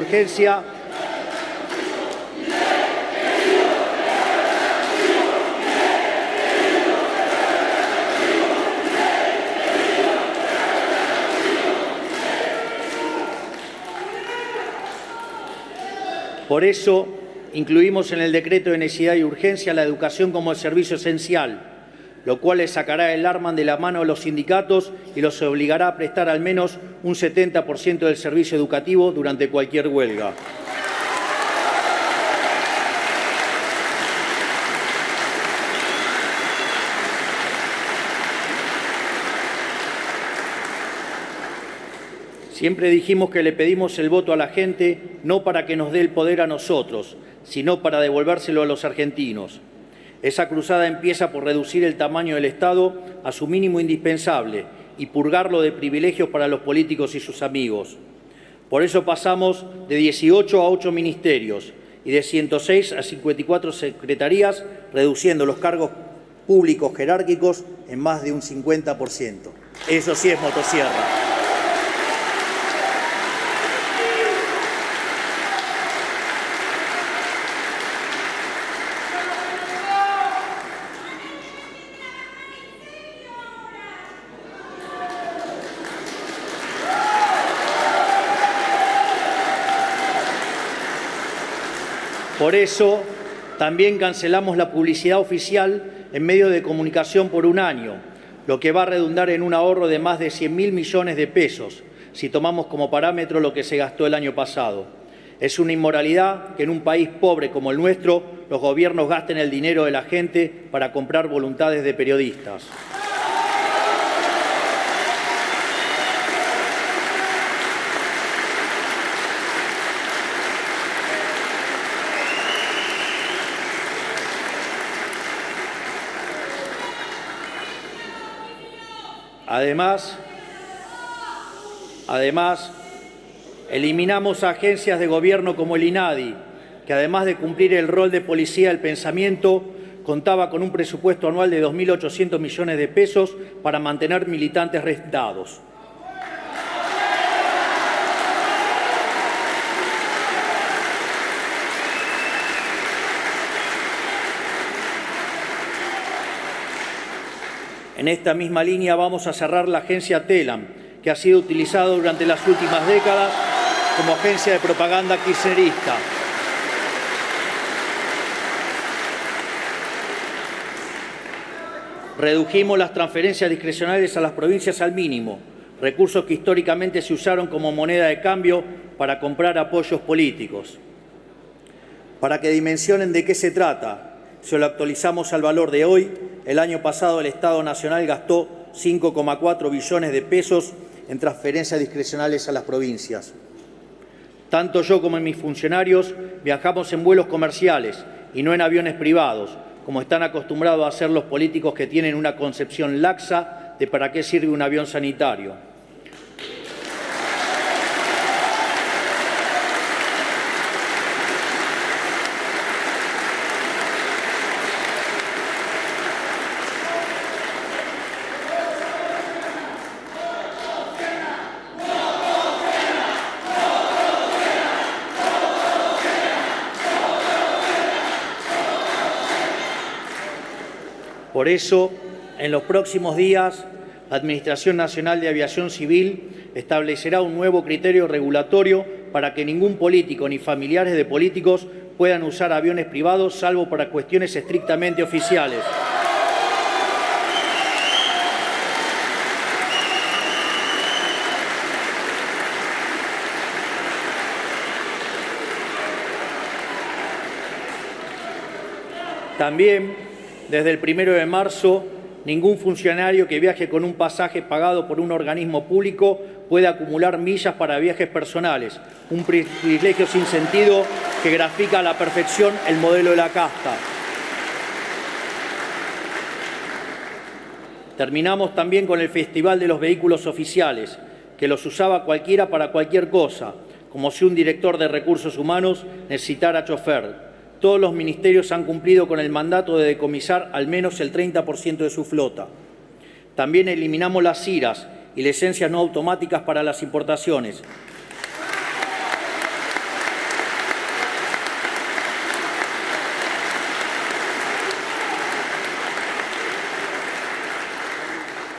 urgencia la educación como servicio esencial, lo cual les sacará el arma de la mano a los sindicatos y los obligará a prestar al menos un 70% del servicio educativo durante cualquier huelga. Siempre dijimos que le pedimos el voto a la gente no para que nos dé el poder a nosotros, sino para devolvérselo a los argentinos. Esa cruzada empieza por reducir el tamaño del Estado a su mínimo indispensable y purgarlo de privilegios para los políticos y sus amigos. Por eso pasamos de 18 a 8 ministerios y de 106 a 54 secretarías, reduciendo los cargos públicos jerárquicos en más de un 50%. Eso sí es motosierra. Por eso, también cancelamos la publicidad oficial en medios de comunicación por un año, lo que va a redundar en un ahorro de más de 100.000 millones de pesos, si tomamos como parámetro lo que se gastó el año pasado. Es una inmoralidad que en un país pobre como el nuestro los gobiernos gasten el dinero de la gente para comprar voluntades de periodistas. Además, eliminamos agencias de gobierno como el INADI, que además de cumplir el rol de policía del pensamiento, contaba con un presupuesto anual de 2.800 millones de pesos para mantener militantes arrestados. En esta misma línea vamos a cerrar la agencia TELAM, que ha sido utilizada durante las últimas décadas como agencia de propaganda kirchnerista. Redujimos las transferencias discrecionales a las provincias al mínimo, recursos que históricamente se usaron como moneda de cambio para comprar apoyos políticos. Para que dimensionen de qué se trata, si lo actualizamos al valor de hoy, el año pasado el Estado Nacional gastó 5,4 billones de pesos en transferencias discrecionales a las provincias. Tanto yo como mis funcionarios viajamos en vuelos comerciales y no en aviones privados, como están acostumbrados a hacer los políticos que tienen una concepción laxa de para qué sirve un avión sanitario. Por eso, en los próximos días, la Administración Nacional de Aviación Civil establecerá un nuevo criterio regulatorio para que ningún político ni familiares de políticos puedan usar aviones privados, salvo para cuestiones estrictamente oficiales. También, desde el 1 de marzo, ningún funcionario que viaje con un pasaje pagado por un organismo público puede acumular millas para viajes personales, un privilegio sin sentido que grafica a la perfección el modelo de la casta. Terminamos también con el Festival de los Vehículos Oficiales, que los usaba cualquiera para cualquier cosa, como si un director de recursos humanos necesitara chofer. Todos los ministerios han cumplido con el mandato de decomisar al menos el 30% de su flota. También eliminamos las CIRAs y licencias no automáticas para las importaciones.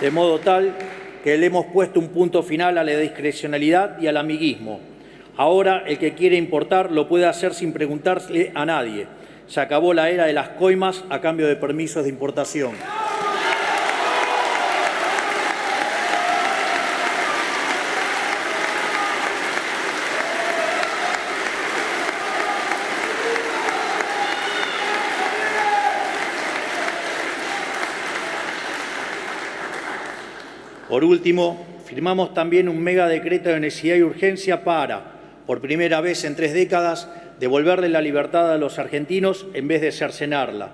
De modo tal que le hemos puesto un punto final a la discrecionalidad y al amiguismo. Ahora el que quiere importar lo puede hacer sin preguntarle a nadie. Se acabó la era de las coimas a cambio de permisos de importación. Por último, firmamos también un mega decreto de necesidad y urgencia para, por primera vez en 3 décadas, devolverle la libertad a los argentinos en vez de cercenarla.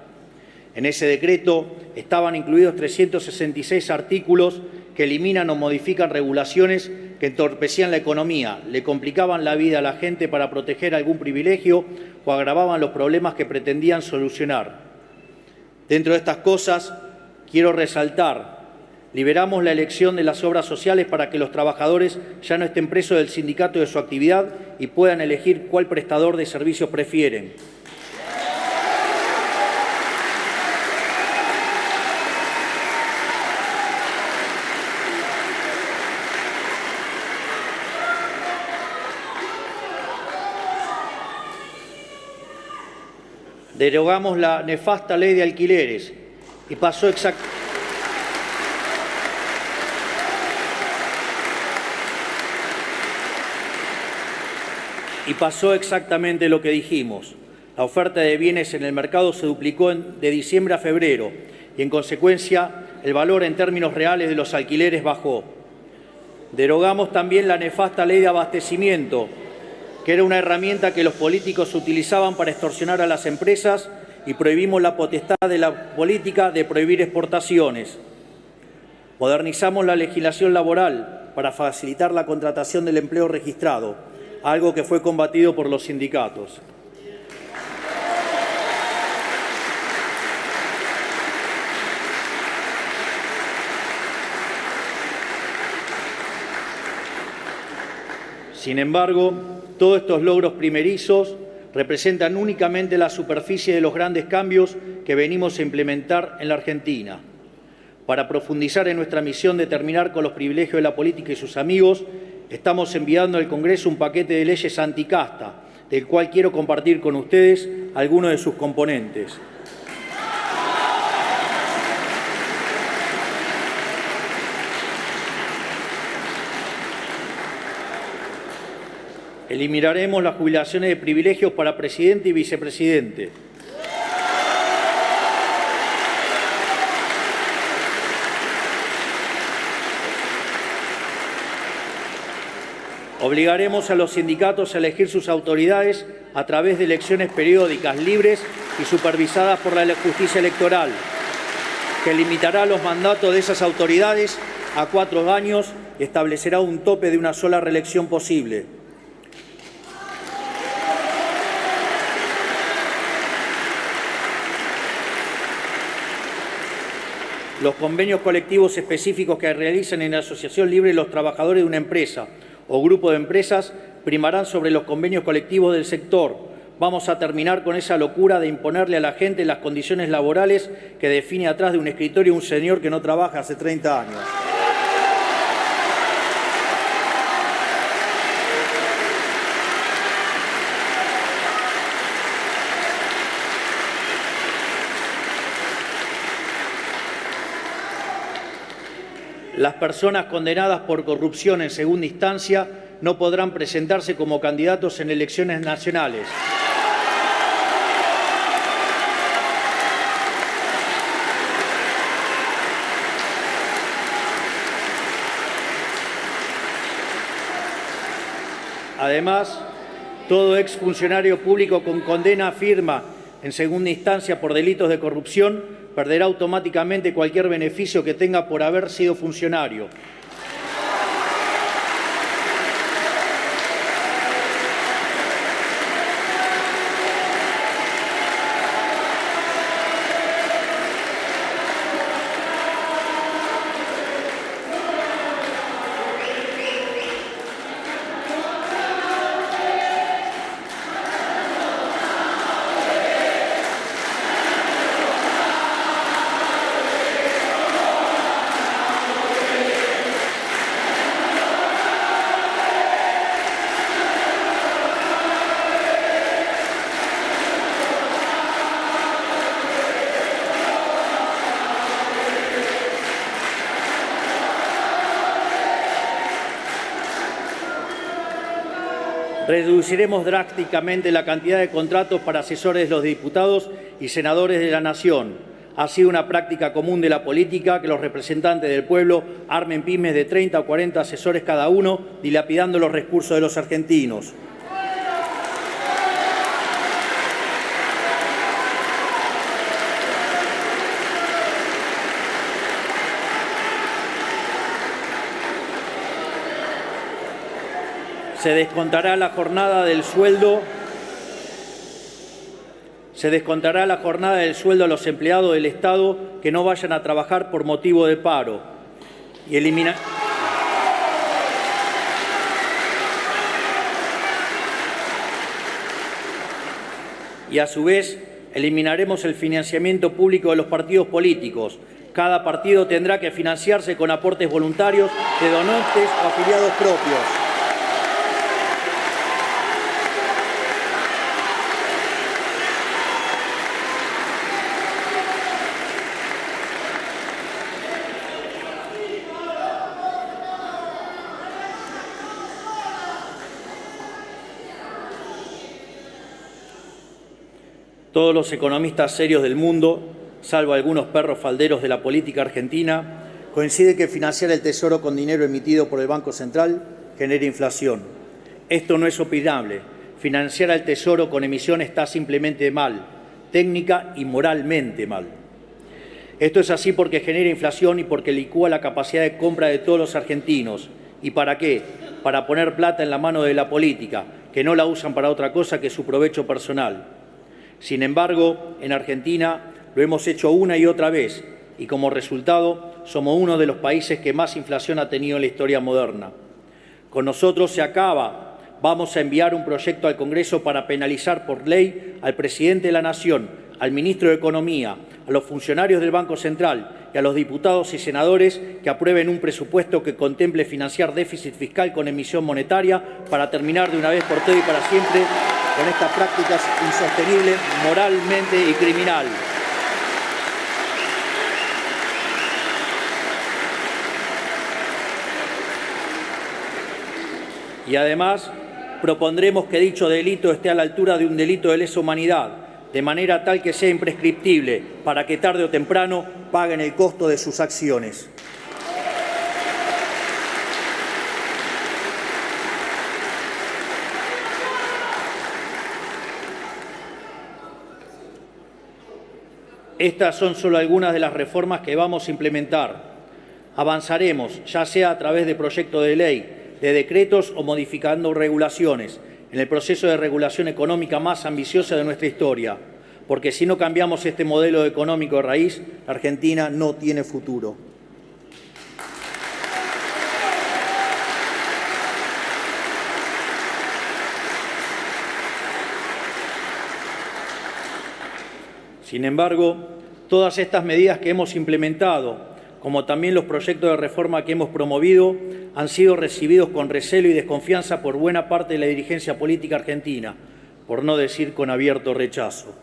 En ese decreto estaban incluidos 366 artículos que eliminan o modifican regulaciones que entorpecían la economía, le complicaban la vida a la gente para proteger algún privilegio o agravaban los problemas que pretendían solucionar. Dentro de estas cosas, quiero resaltar: liberamos la elección de las obras sociales para que los trabajadores ya no estén presos del sindicato de su actividad y puedan elegir cuál prestador de servicios prefieren. Derogamos la nefasta ley de alquileres y pasó exactamente. Y pasó exactamente lo que dijimos. La oferta de bienes en el mercado se duplicó de diciembre a febrero y, en consecuencia, el valor en términos reales de los alquileres bajó. Derogamos también la nefasta ley de abastecimiento, que era una herramienta que los políticos utilizaban para extorsionar a las empresas, y prohibimos la potestad de la política de prohibir exportaciones. Modernizamos la legislación laboral para facilitar la contratación del empleo registrado, algo que fue combatido por los sindicatos. Sin embargo, todos estos logros primerizos representan únicamente la superficie de los grandes cambios que venimos a implementar en la Argentina. Para profundizar en nuestra misión de terminar con los privilegios de la política y sus amigos, estamos enviando al Congreso un paquete de leyes anticasta, del cual quiero compartir con ustedes algunos de sus componentes. Eliminaremos las jubilaciones de privilegios para presidente y vicepresidente. Obligaremos a los sindicatos a elegir sus autoridades a través de elecciones periódicas, libres y supervisadas por la justicia electoral, que limitará los mandatos de esas autoridades a 4 años y establecerá un tope de una sola reelección posible. Los convenios colectivos específicos que realizan en la asociación libre los trabajadores de una empresa o grupo de empresas primarán sobre los convenios colectivos del sector. Vamos a terminar con esa locura de imponerle a la gente las condiciones laborales que define atrás de un escritorio un señor que no trabaja hace 30 años. Las personas condenadas por corrupción en segunda instancia no podrán presentarse como candidatos en elecciones nacionales. Además, todo exfuncionario público con condena firme en segunda instancia por delitos de corrupción perderá automáticamente cualquier beneficio que tenga por haber sido funcionario. Reduciremos drásticamente la cantidad de contratos para asesores de los diputados y senadores de la Nación. Ha sido una práctica común de la política que los representantes del pueblo armen pymes de 30 o 40 asesores cada uno, dilapidando los recursos de los argentinos. Se descontará la jornada del sueldo a los empleados del Estado que no vayan a trabajar por motivo de paro y a su vez eliminaremos el financiamiento público de los partidos políticos. Cada partido tendrá que financiarse con aportes voluntarios de donantes o afiliados propios. Todos los economistas serios del mundo, salvo algunos perros falderos de la política argentina, coinciden que financiar el Tesoro con dinero emitido por el Banco Central genera inflación. Esto no es opinable. Financiar al Tesoro con emisión está simplemente mal, técnica y moralmente mal. Esto es así porque genera inflación y porque licúa la capacidad de compra de todos los argentinos. ¿Y para qué? Para poner plata en la mano de la política, que no la usan para otra cosa que su provecho personal. Sin embargo, en Argentina lo hemos hecho una y otra vez y como resultado somos uno de los países que más inflación ha tenido en la historia moderna. Con nosotros se acaba. Vamos a enviar un proyecto al Congreso para penalizar por ley al presidente de la Nación, al ministro de Economía, a los funcionarios del Banco Central y a los diputados y senadores que aprueben un presupuesto que contemple financiar déficit fiscal con emisión monetaria para terminar de una vez por todas y para siempre con estas prácticas insostenibles moralmente y criminal. Y además propondremos que dicho delito esté a la altura de un delito de lesa humanidad, de manera tal que sea imprescriptible, para que tarde o temprano paguen el costo de sus acciones. Estas son solo algunas de las reformas que vamos a implementar. Avanzaremos, ya sea a través de proyectos de ley, de decretos o modificando regulaciones, en el proceso de regulación económica más ambiciosa de nuestra historia, porque si no cambiamos este modelo económico de raíz, la Argentina no tiene futuro. Sin embargo, todas estas medidas que hemos implementado, como también los proyectos de reforma que hemos promovido, han sido recibidos con recelo y desconfianza por buena parte de la dirigencia política argentina, por no decir con abierto rechazo.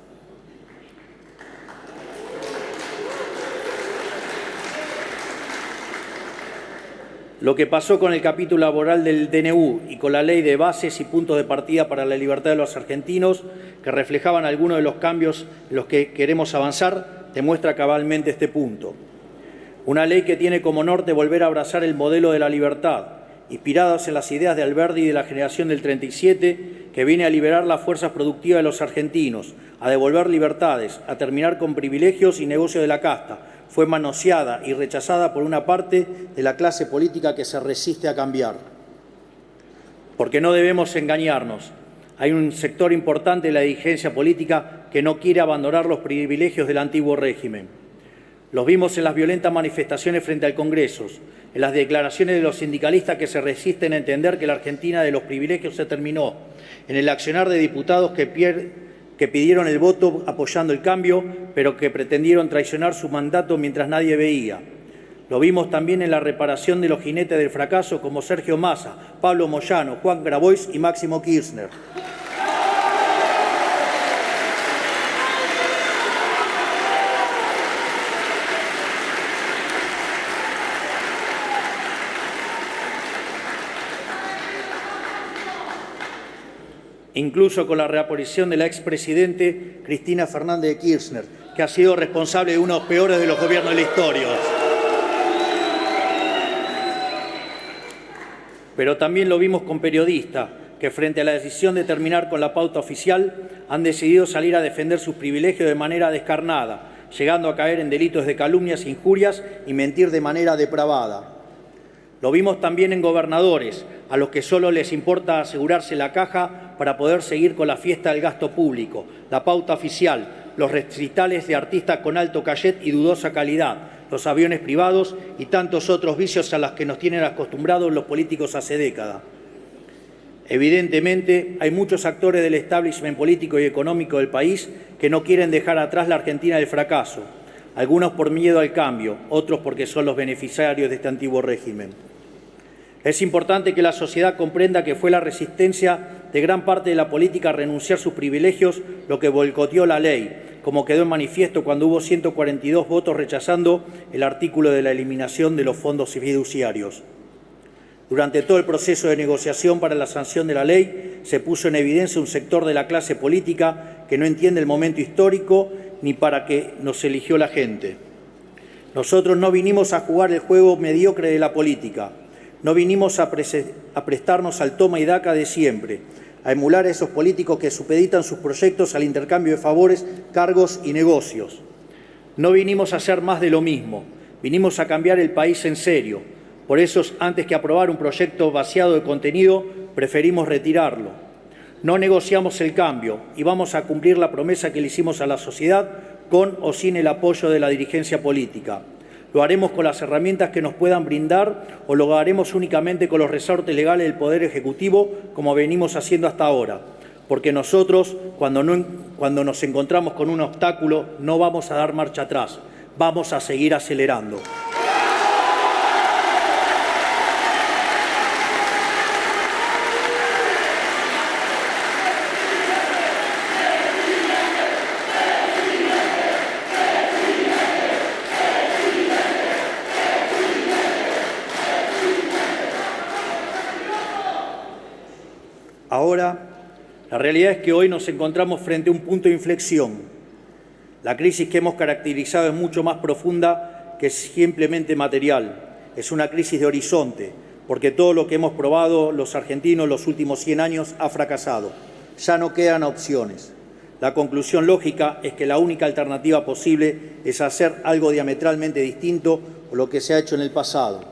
Lo que pasó con el capítulo laboral del DNU y con la ley de bases y puntos de partida para la libertad de los argentinos, que reflejaban algunos de los cambios en los que queremos avanzar, demuestra cabalmente este punto. Una ley que tiene como norte volver a abrazar el modelo de la libertad, inspirados en las ideas de Alberdi y de la generación del 37, que viene a liberar las fuerzas productivas de los argentinos, a devolver libertades, a terminar con privilegios y negocios de la casta. Fue manoseada y rechazada por una parte de la clase política que se resiste a cambiar. Porque no debemos engañarnos. Hay un sector importante de la dirigencia política que no quiere abandonar los privilegios del antiguo régimen. Los vimos en las violentas manifestaciones frente al Congreso, en las declaraciones de los sindicalistas que se resisten a entender que la Argentina de los privilegios se terminó, en el accionar de diputados que pidieron el voto apoyando el cambio, pero que pretendieron traicionar su mandato mientras nadie veía. Lo vimos también en la reparación de los jinetes del fracaso como Sergio Massa, Pablo Moyano, Juan Grabois y Máximo Kirchner. Incluso con la reaparición de la expresidente Cristina Fernández de Kirchner, que ha sido responsable de uno de los peores de los gobiernos de la historia. Pero también lo vimos con periodistas que frente a la decisión de terminar con la pauta oficial han decidido salir a defender sus privilegios de manera descarnada, llegando a caer en delitos de calumnias, injurias y mentir de manera depravada. Lo vimos también en gobernadores, a los que solo les importa asegurarse la caja para poder seguir con la fiesta del gasto público, la pauta oficial, los recitales de artistas con alto cachet y dudosa calidad, los aviones privados y tantos otros vicios a los que nos tienen acostumbrados los políticos hace décadas. Evidentemente, hay muchos actores del establishment político y económico del país que no quieren dejar atrás la Argentina del fracaso, algunos por miedo al cambio, otros porque son los beneficiarios de este antiguo régimen. Es importante que la sociedad comprenda que fue la resistencia de gran parte de la política a renunciar a sus privilegios lo que boicoteó la ley, como quedó en manifiesto cuando hubo 142 votos rechazando el artículo de la eliminación de los fondos fiduciarios. Durante todo el proceso de negociación para la sanción de la ley, se puso en evidencia un sector de la clase política que no entiende el momento histórico ni para qué nos eligió la gente. Nosotros no vinimos a jugar el juego mediocre de la política, no vinimos a prestarnos al toma y daca de siempre, a emular a esos políticos que supeditan sus proyectos al intercambio de favores, cargos y negocios. No vinimos a hacer más de lo mismo, vinimos a cambiar el país en serio. Por eso, antes que aprobar un proyecto vaciado de contenido, preferimos retirarlo. No negociamos el cambio y vamos a cumplir la promesa que le hicimos a la sociedad con o sin el apoyo de la dirigencia política. Lo haremos con las herramientas que nos puedan brindar o lo haremos únicamente con los resortes legales del Poder Ejecutivo, como venimos haciendo hasta ahora. Porque nosotros, cuando nos encontramos con un obstáculo, no vamos a dar marcha atrás, vamos a seguir acelerando. Ahora, la realidad es que hoy nos encontramos frente a un punto de inflexión. La crisis que hemos caracterizado es mucho más profunda que simplemente material. Es una crisis de horizonte, porque todo lo que hemos probado los argentinos los últimos 100 años ha fracasado. Ya no quedan opciones. La conclusión lógica es que la única alternativa posible es hacer algo diametralmente distinto a lo que se ha hecho en el pasado.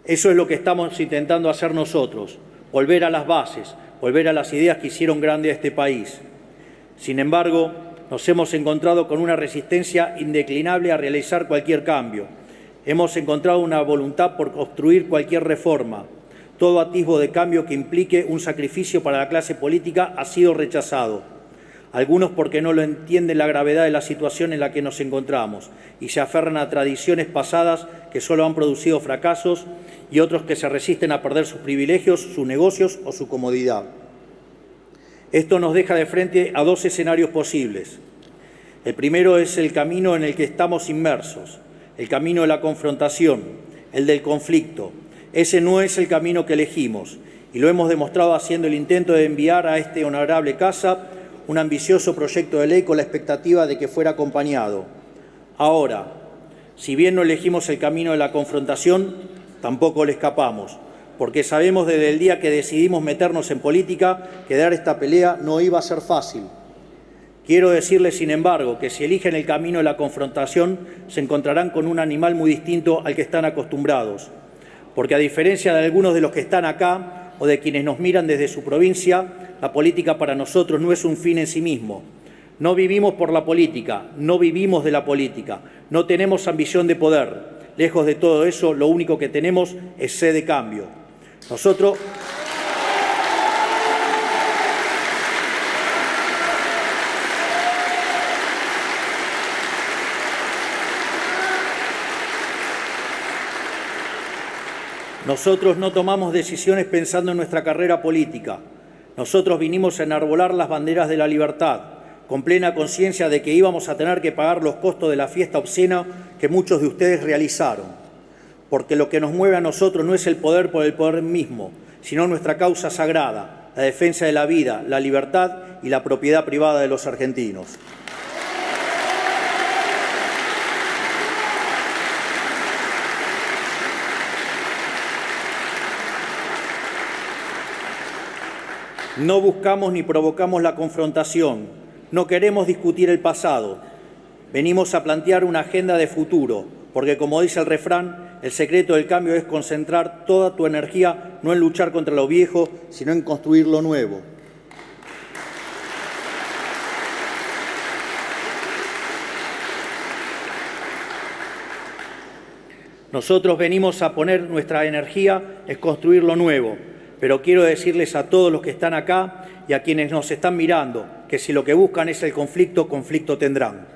Eso es lo que estamos intentando hacer nosotros. Volver a las bases, volver a las ideas que hicieron grande a este país. Sin embargo, nos hemos encontrado con una resistencia indeclinable a realizar cualquier cambio. Hemos encontrado una voluntad por construir cualquier reforma. Todo atisbo de cambio que implique un sacrificio para la clase política ha sido rechazado. Algunos porque no lo entienden la gravedad de la situación en la que nos encontramos y se aferran a tradiciones pasadas que solo han producido fracasos, y otros que se resisten a perder sus privilegios, sus negocios o su comodidad. Esto nos deja de frente a dos escenarios posibles. El primero es el camino en el que estamos inmersos, el camino de la confrontación, el del conflicto. Ese no es el camino que elegimos y lo hemos demostrado haciendo el intento de enviar a este honorable casa un ambicioso proyecto de ley con la expectativa de que fuera acompañado. Ahora, si bien no elegimos el camino de la confrontación, tampoco le escapamos, porque sabemos desde el día que decidimos meternos en política que dar esta pelea no iba a ser fácil. Quiero decirles, sin embargo, que si eligen el camino de la confrontación, se encontrarán con un animal muy distinto al que están acostumbrados, porque a diferencia de algunos de los que están acá o de quienes nos miran desde su provincia, la política para nosotros no es un fin en sí mismo. No vivimos por la política, no vivimos de la política, no tenemos ambición de poder. Lejos de todo eso, lo único que tenemos es sed de cambio. Nosotros no tomamos decisiones pensando en nuestra carrera política. Nosotros vinimos a enarbolar las banderas de la libertad, con plena conciencia de que íbamos a tener que pagar los costos de la fiesta obscena que muchos de ustedes realizaron. Porque lo que nos mueve a nosotros no es el poder por el poder mismo, sino nuestra causa sagrada, la defensa de la vida, la libertad y la propiedad privada de los argentinos. No buscamos ni provocamos la confrontación. No queremos discutir el pasado. Venimos a plantear una agenda de futuro, porque como dice el refrán, el secreto del cambio es concentrar toda tu energía no en luchar contra lo viejo, sino en construir lo nuevo. Nosotros venimos a poner nuestra energía en construir lo nuevo, pero quiero decirles a todos los que están acá y a quienes nos están mirando que si lo que buscan es el conflicto, conflicto tendrán.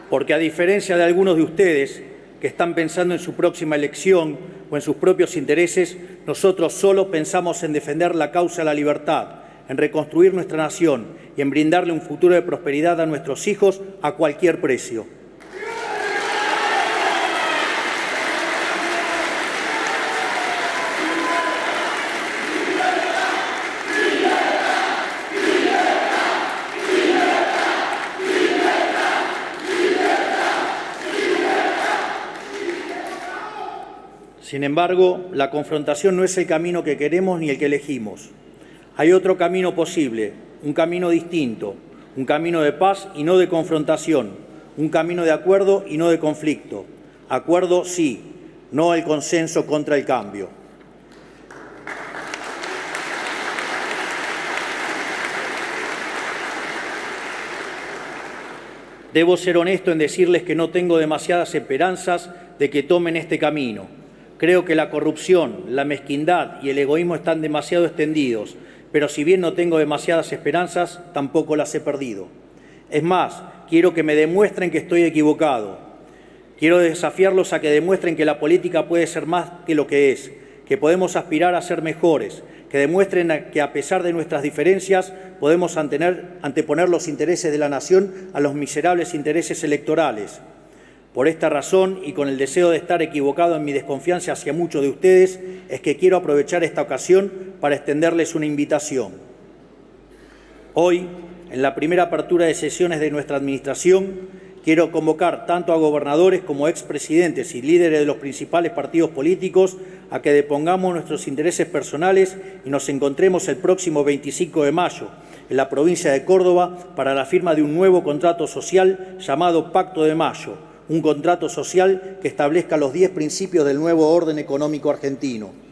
Porque a diferencia de algunos de ustedes que están pensando en su próxima elección o en sus propios intereses, nosotros solo pensamos en defender la causa de la libertad, en reconstruir nuestra nación y en brindarle un futuro de prosperidad a nuestros hijos a cualquier precio. Sin embargo, la confrontación no es el camino que queremos ni el que elegimos. Hay otro camino posible, un camino distinto, un camino de paz y no de confrontación, un camino de acuerdo y no de conflicto. Acuerdo sí, no el consenso contra el cambio. Debo ser honesto en decirles que no tengo demasiadas esperanzas de que tomen este camino. Creo que la corrupción, la mezquindad y el egoísmo están demasiado extendidos, pero si bien no tengo demasiadas esperanzas, tampoco las he perdido. Es más, quiero que me demuestren que estoy equivocado. Quiero desafiarlos a que demuestren que la política puede ser más que lo que es, que podemos aspirar a ser mejores, que demuestren que a pesar de nuestras diferencias podemos anteponer los intereses de la nación a los miserables intereses electorales. Por esta razón y con el deseo de estar equivocado en mi desconfianza hacia muchos de ustedes, es que quiero aprovechar esta ocasión para extenderles una invitación. Hoy, en la primera apertura de sesiones de nuestra Administración, quiero convocar tanto a gobernadores como expresidentes y líderes de los principales partidos políticos a que depongamos nuestros intereses personales y nos encontremos el próximo 25 de mayo en la provincia de Córdoba para la firma de un nuevo contrato social llamado Pacto de Mayo, un contrato social que establezca los 10 principios del nuevo orden económico argentino.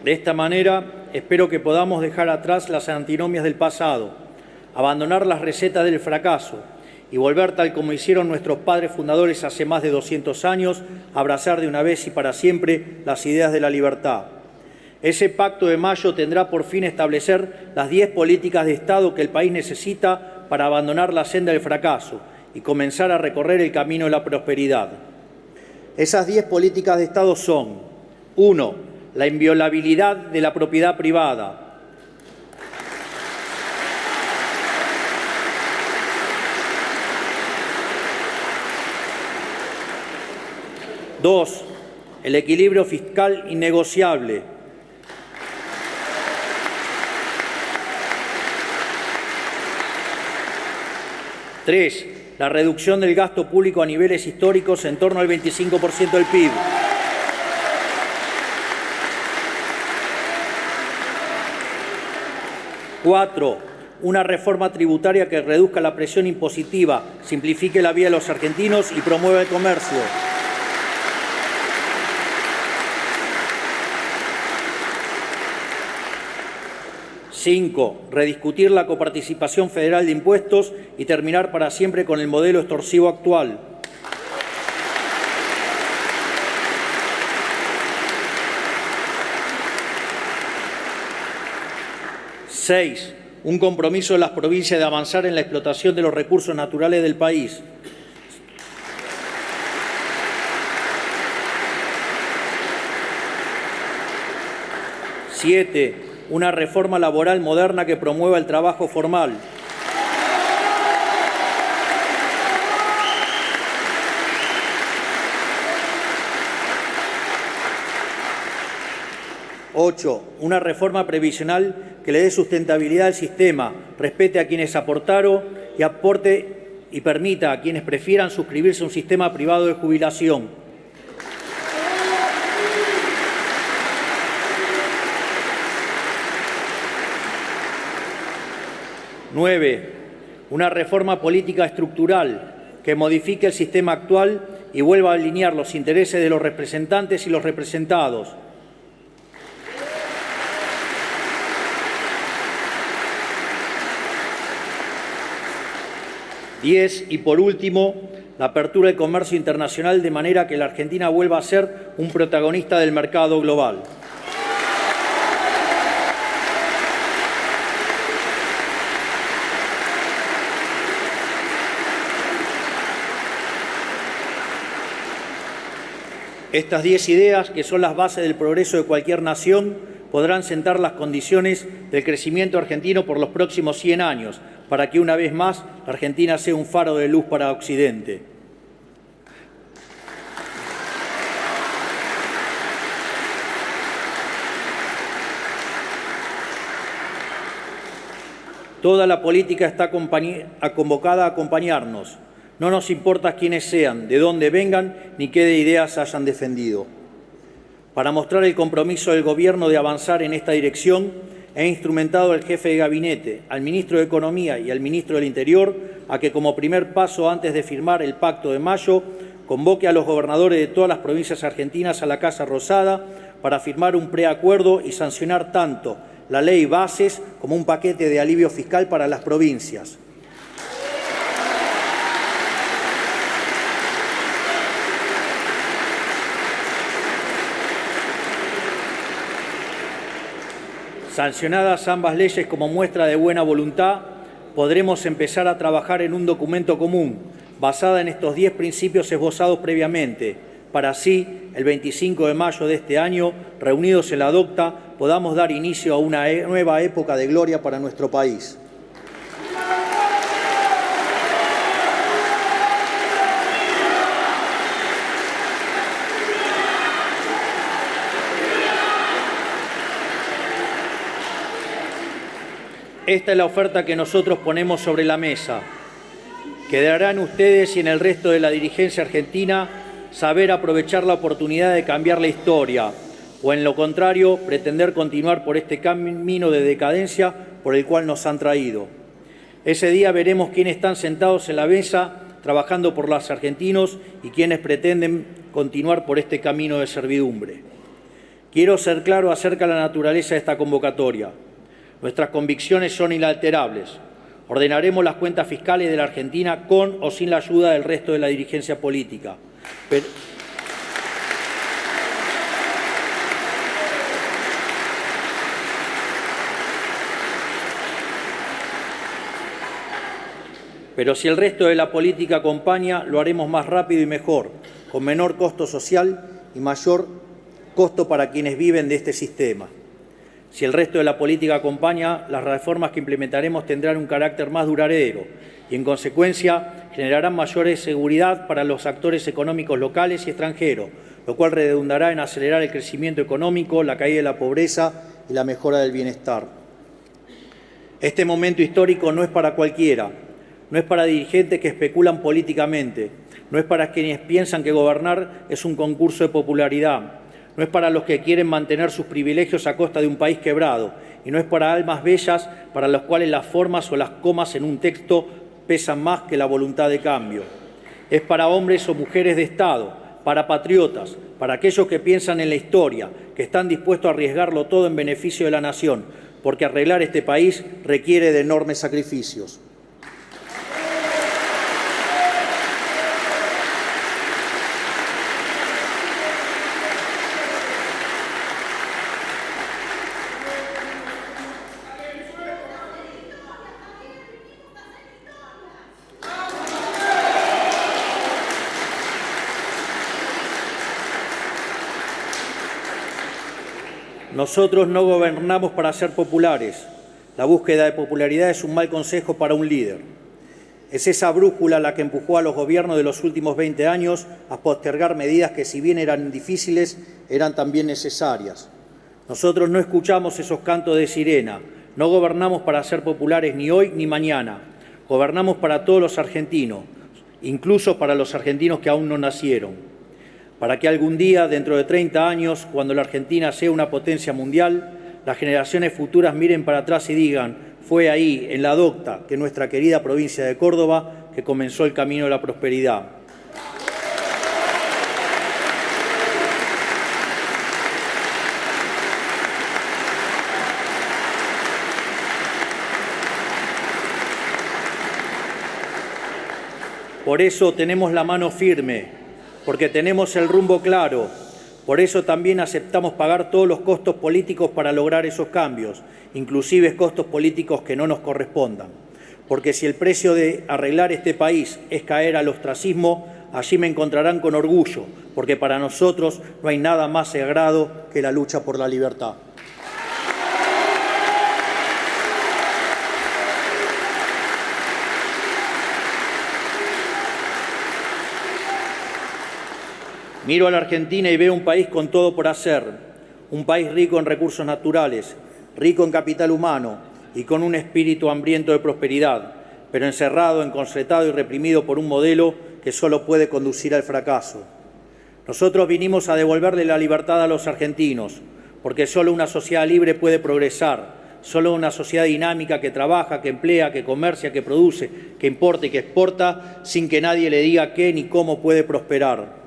De esta manera, espero que podamos dejar atrás las antinomias del pasado, abandonar las recetas del fracaso y volver, tal como hicieron nuestros padres fundadores hace más de 200 años, a abrazar de una vez y para siempre las ideas de la libertad. Ese Pacto de Mayo tendrá por fin establecer las 10 políticas de Estado que el país necesita para abandonar la senda del fracaso y comenzar a recorrer el camino de la prosperidad. Esas 10 políticas de Estado son: 1. La inviolabilidad de la propiedad privada. 2. El equilibrio fiscal innegociable. 3. La reducción del gasto público a niveles históricos en torno al 25% del PIB. 4. Una reforma tributaria que reduzca la presión impositiva, simplifique la vida de los argentinos y promueva el comercio. 5. Rediscutir la coparticipación federal de impuestos y terminar para siempre con el modelo extorsivo actual. 6. Un compromiso de las provincias de avanzar en la explotación de los recursos naturales del país. 7. Una reforma laboral moderna que promueva el trabajo formal. 8. Una reforma previsional que le dé sustentabilidad al sistema, respete a quienes aportaron y aporte y permita a quienes prefieran suscribirse a un sistema privado de jubilación. 9. Una reforma política estructural que modifique el sistema actual y vuelva a alinear los intereses de los representantes y los representados. 10. Y por último, la apertura del comercio internacional de manera que la Argentina vuelva a ser un protagonista del mercado global. Estas 10 ideas, que son las bases del progreso de cualquier nación, podrán sentar las condiciones del crecimiento argentino por los próximos 100 años, para que una vez más la Argentina sea un faro de luz para Occidente. Toda la política está convocada a acompañarnos. No nos importa quiénes sean, de dónde vengan, ni qué de ideas hayan defendido. Para mostrar el compromiso del Gobierno de avanzar en esta dirección, he instrumentado al jefe de gabinete, al ministro de Economía y al ministro del Interior a que, como primer paso antes de firmar el Pacto de Mayo, convoque a los gobernadores de todas las provincias argentinas a la Casa Rosada para firmar un preacuerdo y sancionar tanto la ley Bases como un paquete de alivio fiscal para las provincias. Sancionadas ambas leyes como muestra de buena voluntad, podremos empezar a trabajar en un documento común, basada en estos 10 principios esbozados previamente, para así, el 25 de mayo de este año, reunidos en la DOCTA, podamos dar inicio a una nueva época de gloria para nuestro país. Esta es la oferta que nosotros ponemos sobre la mesa. Quedará en ustedes y en el resto de la dirigencia argentina saber aprovechar la oportunidad de cambiar la historia o, en lo contrario, pretender continuar por este camino de decadencia por el cual nos han traído. Ese día veremos quiénes están sentados en la mesa trabajando por los argentinos y quiénes pretenden continuar por este camino de servidumbre. Quiero ser claro acerca de la naturaleza de esta convocatoria. Nuestras convicciones son inalterables. Ordenaremos las cuentas fiscales de la Argentina con o sin la ayuda del resto de la dirigencia política. Pero si el resto de la política acompaña, lo haremos más rápido y mejor, con menor costo social y mayor costo para quienes viven de este sistema. Si el resto de la política acompaña, las reformas que implementaremos tendrán un carácter más duradero y, en consecuencia, generarán mayor seguridad para los actores económicos locales y extranjeros, lo cual redundará en acelerar el crecimiento económico, la caída de la pobreza y la mejora del bienestar. Este momento histórico no es para cualquiera, no es para dirigentes que especulan políticamente, no es para quienes piensan que gobernar es un concurso de popularidad, no es para los que quieren mantener sus privilegios a costa de un país quebrado, y no es para almas bellas para las cuales las formas o las comas en un texto pesan más que la voluntad de cambio. Es para hombres o mujeres de Estado, para patriotas, para aquellos que piensan en la historia, que están dispuestos a arriesgarlo todo en beneficio de la nación, porque arreglar este país requiere de enormes sacrificios. Nosotros no gobernamos para ser populares. La búsqueda de popularidad es un mal consejo para un líder. Es esa brújula la que empujó a los gobiernos de los últimos 20 años a postergar medidas que, si bien eran difíciles, eran también necesarias. Nosotros no escuchamos esos cantos de sirena. No gobernamos para ser populares ni hoy ni mañana. Gobernamos para todos los argentinos, incluso para los argentinos que aún no nacieron. Para que algún día, dentro de 30 años, cuando la Argentina sea una potencia mundial, las generaciones futuras miren para atrás y digan: fue ahí, en la DOCTA, que nuestra querida provincia de Córdoba, que comenzó el camino de la prosperidad. Por eso tenemos la mano firme, porque tenemos el rumbo claro. Por eso también aceptamos pagar todos los costos políticos para lograr esos cambios, inclusive costos políticos que no nos correspondan. Porque si el precio de arreglar este país es caer al ostracismo, allí me encontrarán con orgullo, porque para nosotros no hay nada más sagrado que la lucha por la libertad. Miro a la Argentina y veo un país con todo por hacer, un país rico en recursos naturales, rico en capital humano y con un espíritu hambriento de prosperidad, pero encerrado, encorsetado y reprimido por un modelo que solo puede conducir al fracaso. Nosotros vinimos a devolverle la libertad a los argentinos, porque solo una sociedad libre puede progresar, solo una sociedad dinámica que trabaja, que emplea, que comercia, que produce, que importa y que exporta, sin que nadie le diga qué ni cómo puede prosperar.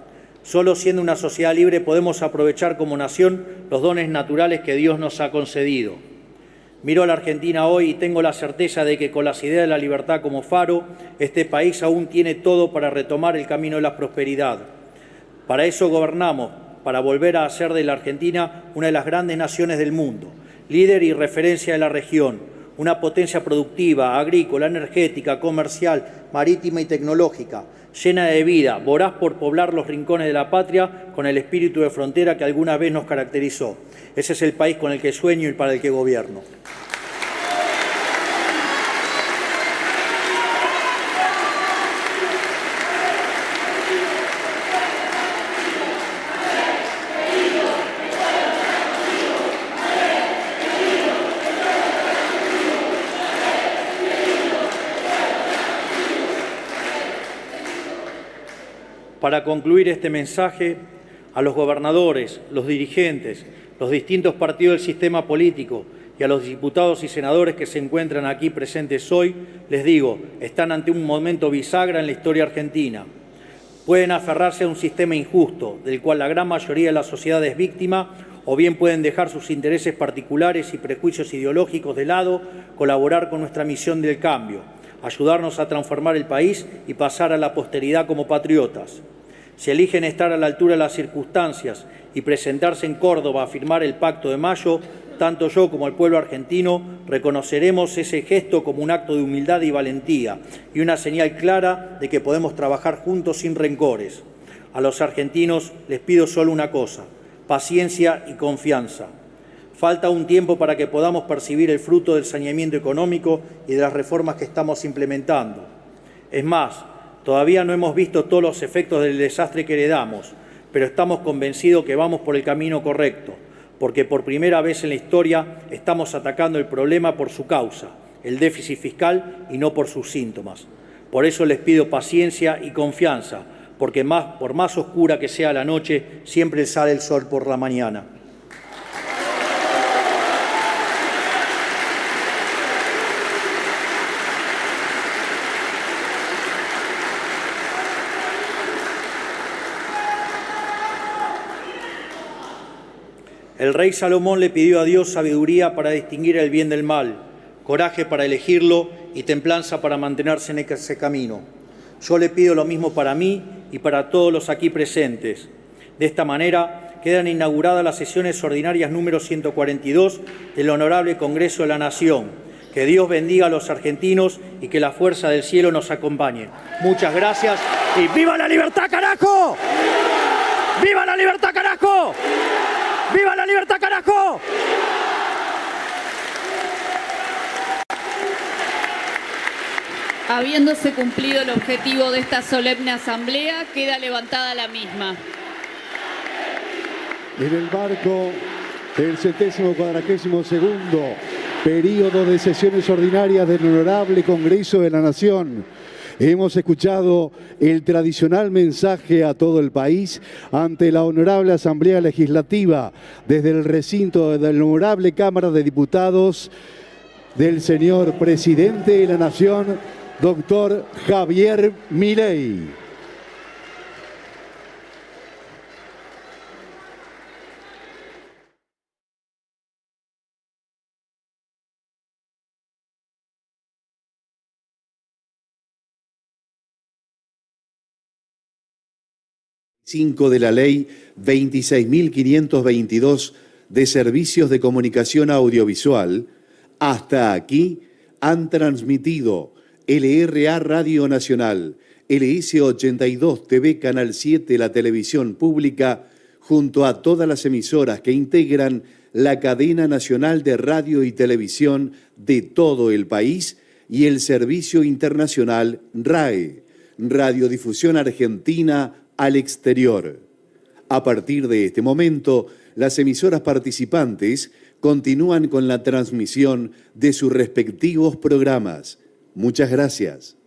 Solo siendo una sociedad libre podemos aprovechar como nación los dones naturales que Dios nos ha concedido. Miro a la Argentina hoy y tengo la certeza de que con las ideas de la libertad como faro, este país aún tiene todo para retomar el camino de la prosperidad. Para eso gobernamos, para volver a hacer de la Argentina una de las grandes naciones del mundo, líder y referencia de la región, una potencia productiva, agrícola, energética, comercial, marítima y tecnológica, llena de vida, voraz por poblar los rincones de la patria con el espíritu de frontera que alguna vez nos caracterizó. Ese es el país con el que sueño y para el que gobierno. Para concluir este mensaje, a los gobernadores, los dirigentes, los distintos partidos del sistema político y a los diputados y senadores que se encuentran aquí presentes hoy, les digo, están ante un momento bisagra en la historia argentina. Pueden aferrarse a un sistema injusto, del cual la gran mayoría de la sociedad es víctima, o bien pueden dejar sus intereses particulares y prejuicios ideológicos de lado, colaborar con nuestra misión del cambio, ayudarnos a transformar el país y pasar a la posteridad como patriotas. Si eligen estar a la altura de las circunstancias y presentarse en Córdoba a firmar el Pacto de Mayo, tanto yo como el pueblo argentino reconoceremos ese gesto como un acto de humildad y valentía y una señal clara de que podemos trabajar juntos sin rencores. A los argentinos les pido solo una cosa: paciencia y confianza. Falta un tiempo para que podamos percibir el fruto del saneamiento económico y de las reformas que estamos implementando. Es más, todavía no hemos visto todos los efectos del desastre que heredamos, pero estamos convencidos que vamos por el camino correcto, porque por primera vez en la historia estamos atacando el problema por su causa, el déficit fiscal, y no por sus síntomas. Por eso les pido paciencia y confianza, porque por más oscura que sea la noche, siempre sale el sol por la mañana. El rey Salomón le pidió a Dios sabiduría para distinguir el bien del mal, coraje para elegirlo y templanza para mantenerse en ese camino. Yo le pido lo mismo para mí y para todos los aquí presentes. De esta manera quedan inauguradas las sesiones ordinarias número 142 del Honorable Congreso de la Nación. Que Dios bendiga a los argentinos y que la fuerza del cielo nos acompañe. Muchas gracias y ¡viva la libertad, carajo! ¡Viva la libertad, carajo! ¡Viva la libertad, carajo! Habiéndose cumplido el objetivo de esta solemne asamblea, queda levantada la misma. En el marco del 142º periodo de sesiones ordinarias del Honorable Congreso de la Nación, hemos escuchado el tradicional mensaje a todo el país ante la Honorable Asamblea Legislativa desde el recinto de la Honorable Cámara de Diputados del señor Presidente de la Nación, doctor Javier Milei. 5 de la Ley 26.522 de Servicios de Comunicación Audiovisual, hasta aquí han transmitido LRA Radio Nacional, LS82 TV Canal 7, la televisión pública, junto a todas las emisoras que integran la cadena nacional de radio y televisión de todo el país y el servicio internacional RAE, Radiodifusión Argentina al exterior. A partir de este momento, las emisoras participantes continúan con la transmisión de sus respectivos programas. Muchas gracias.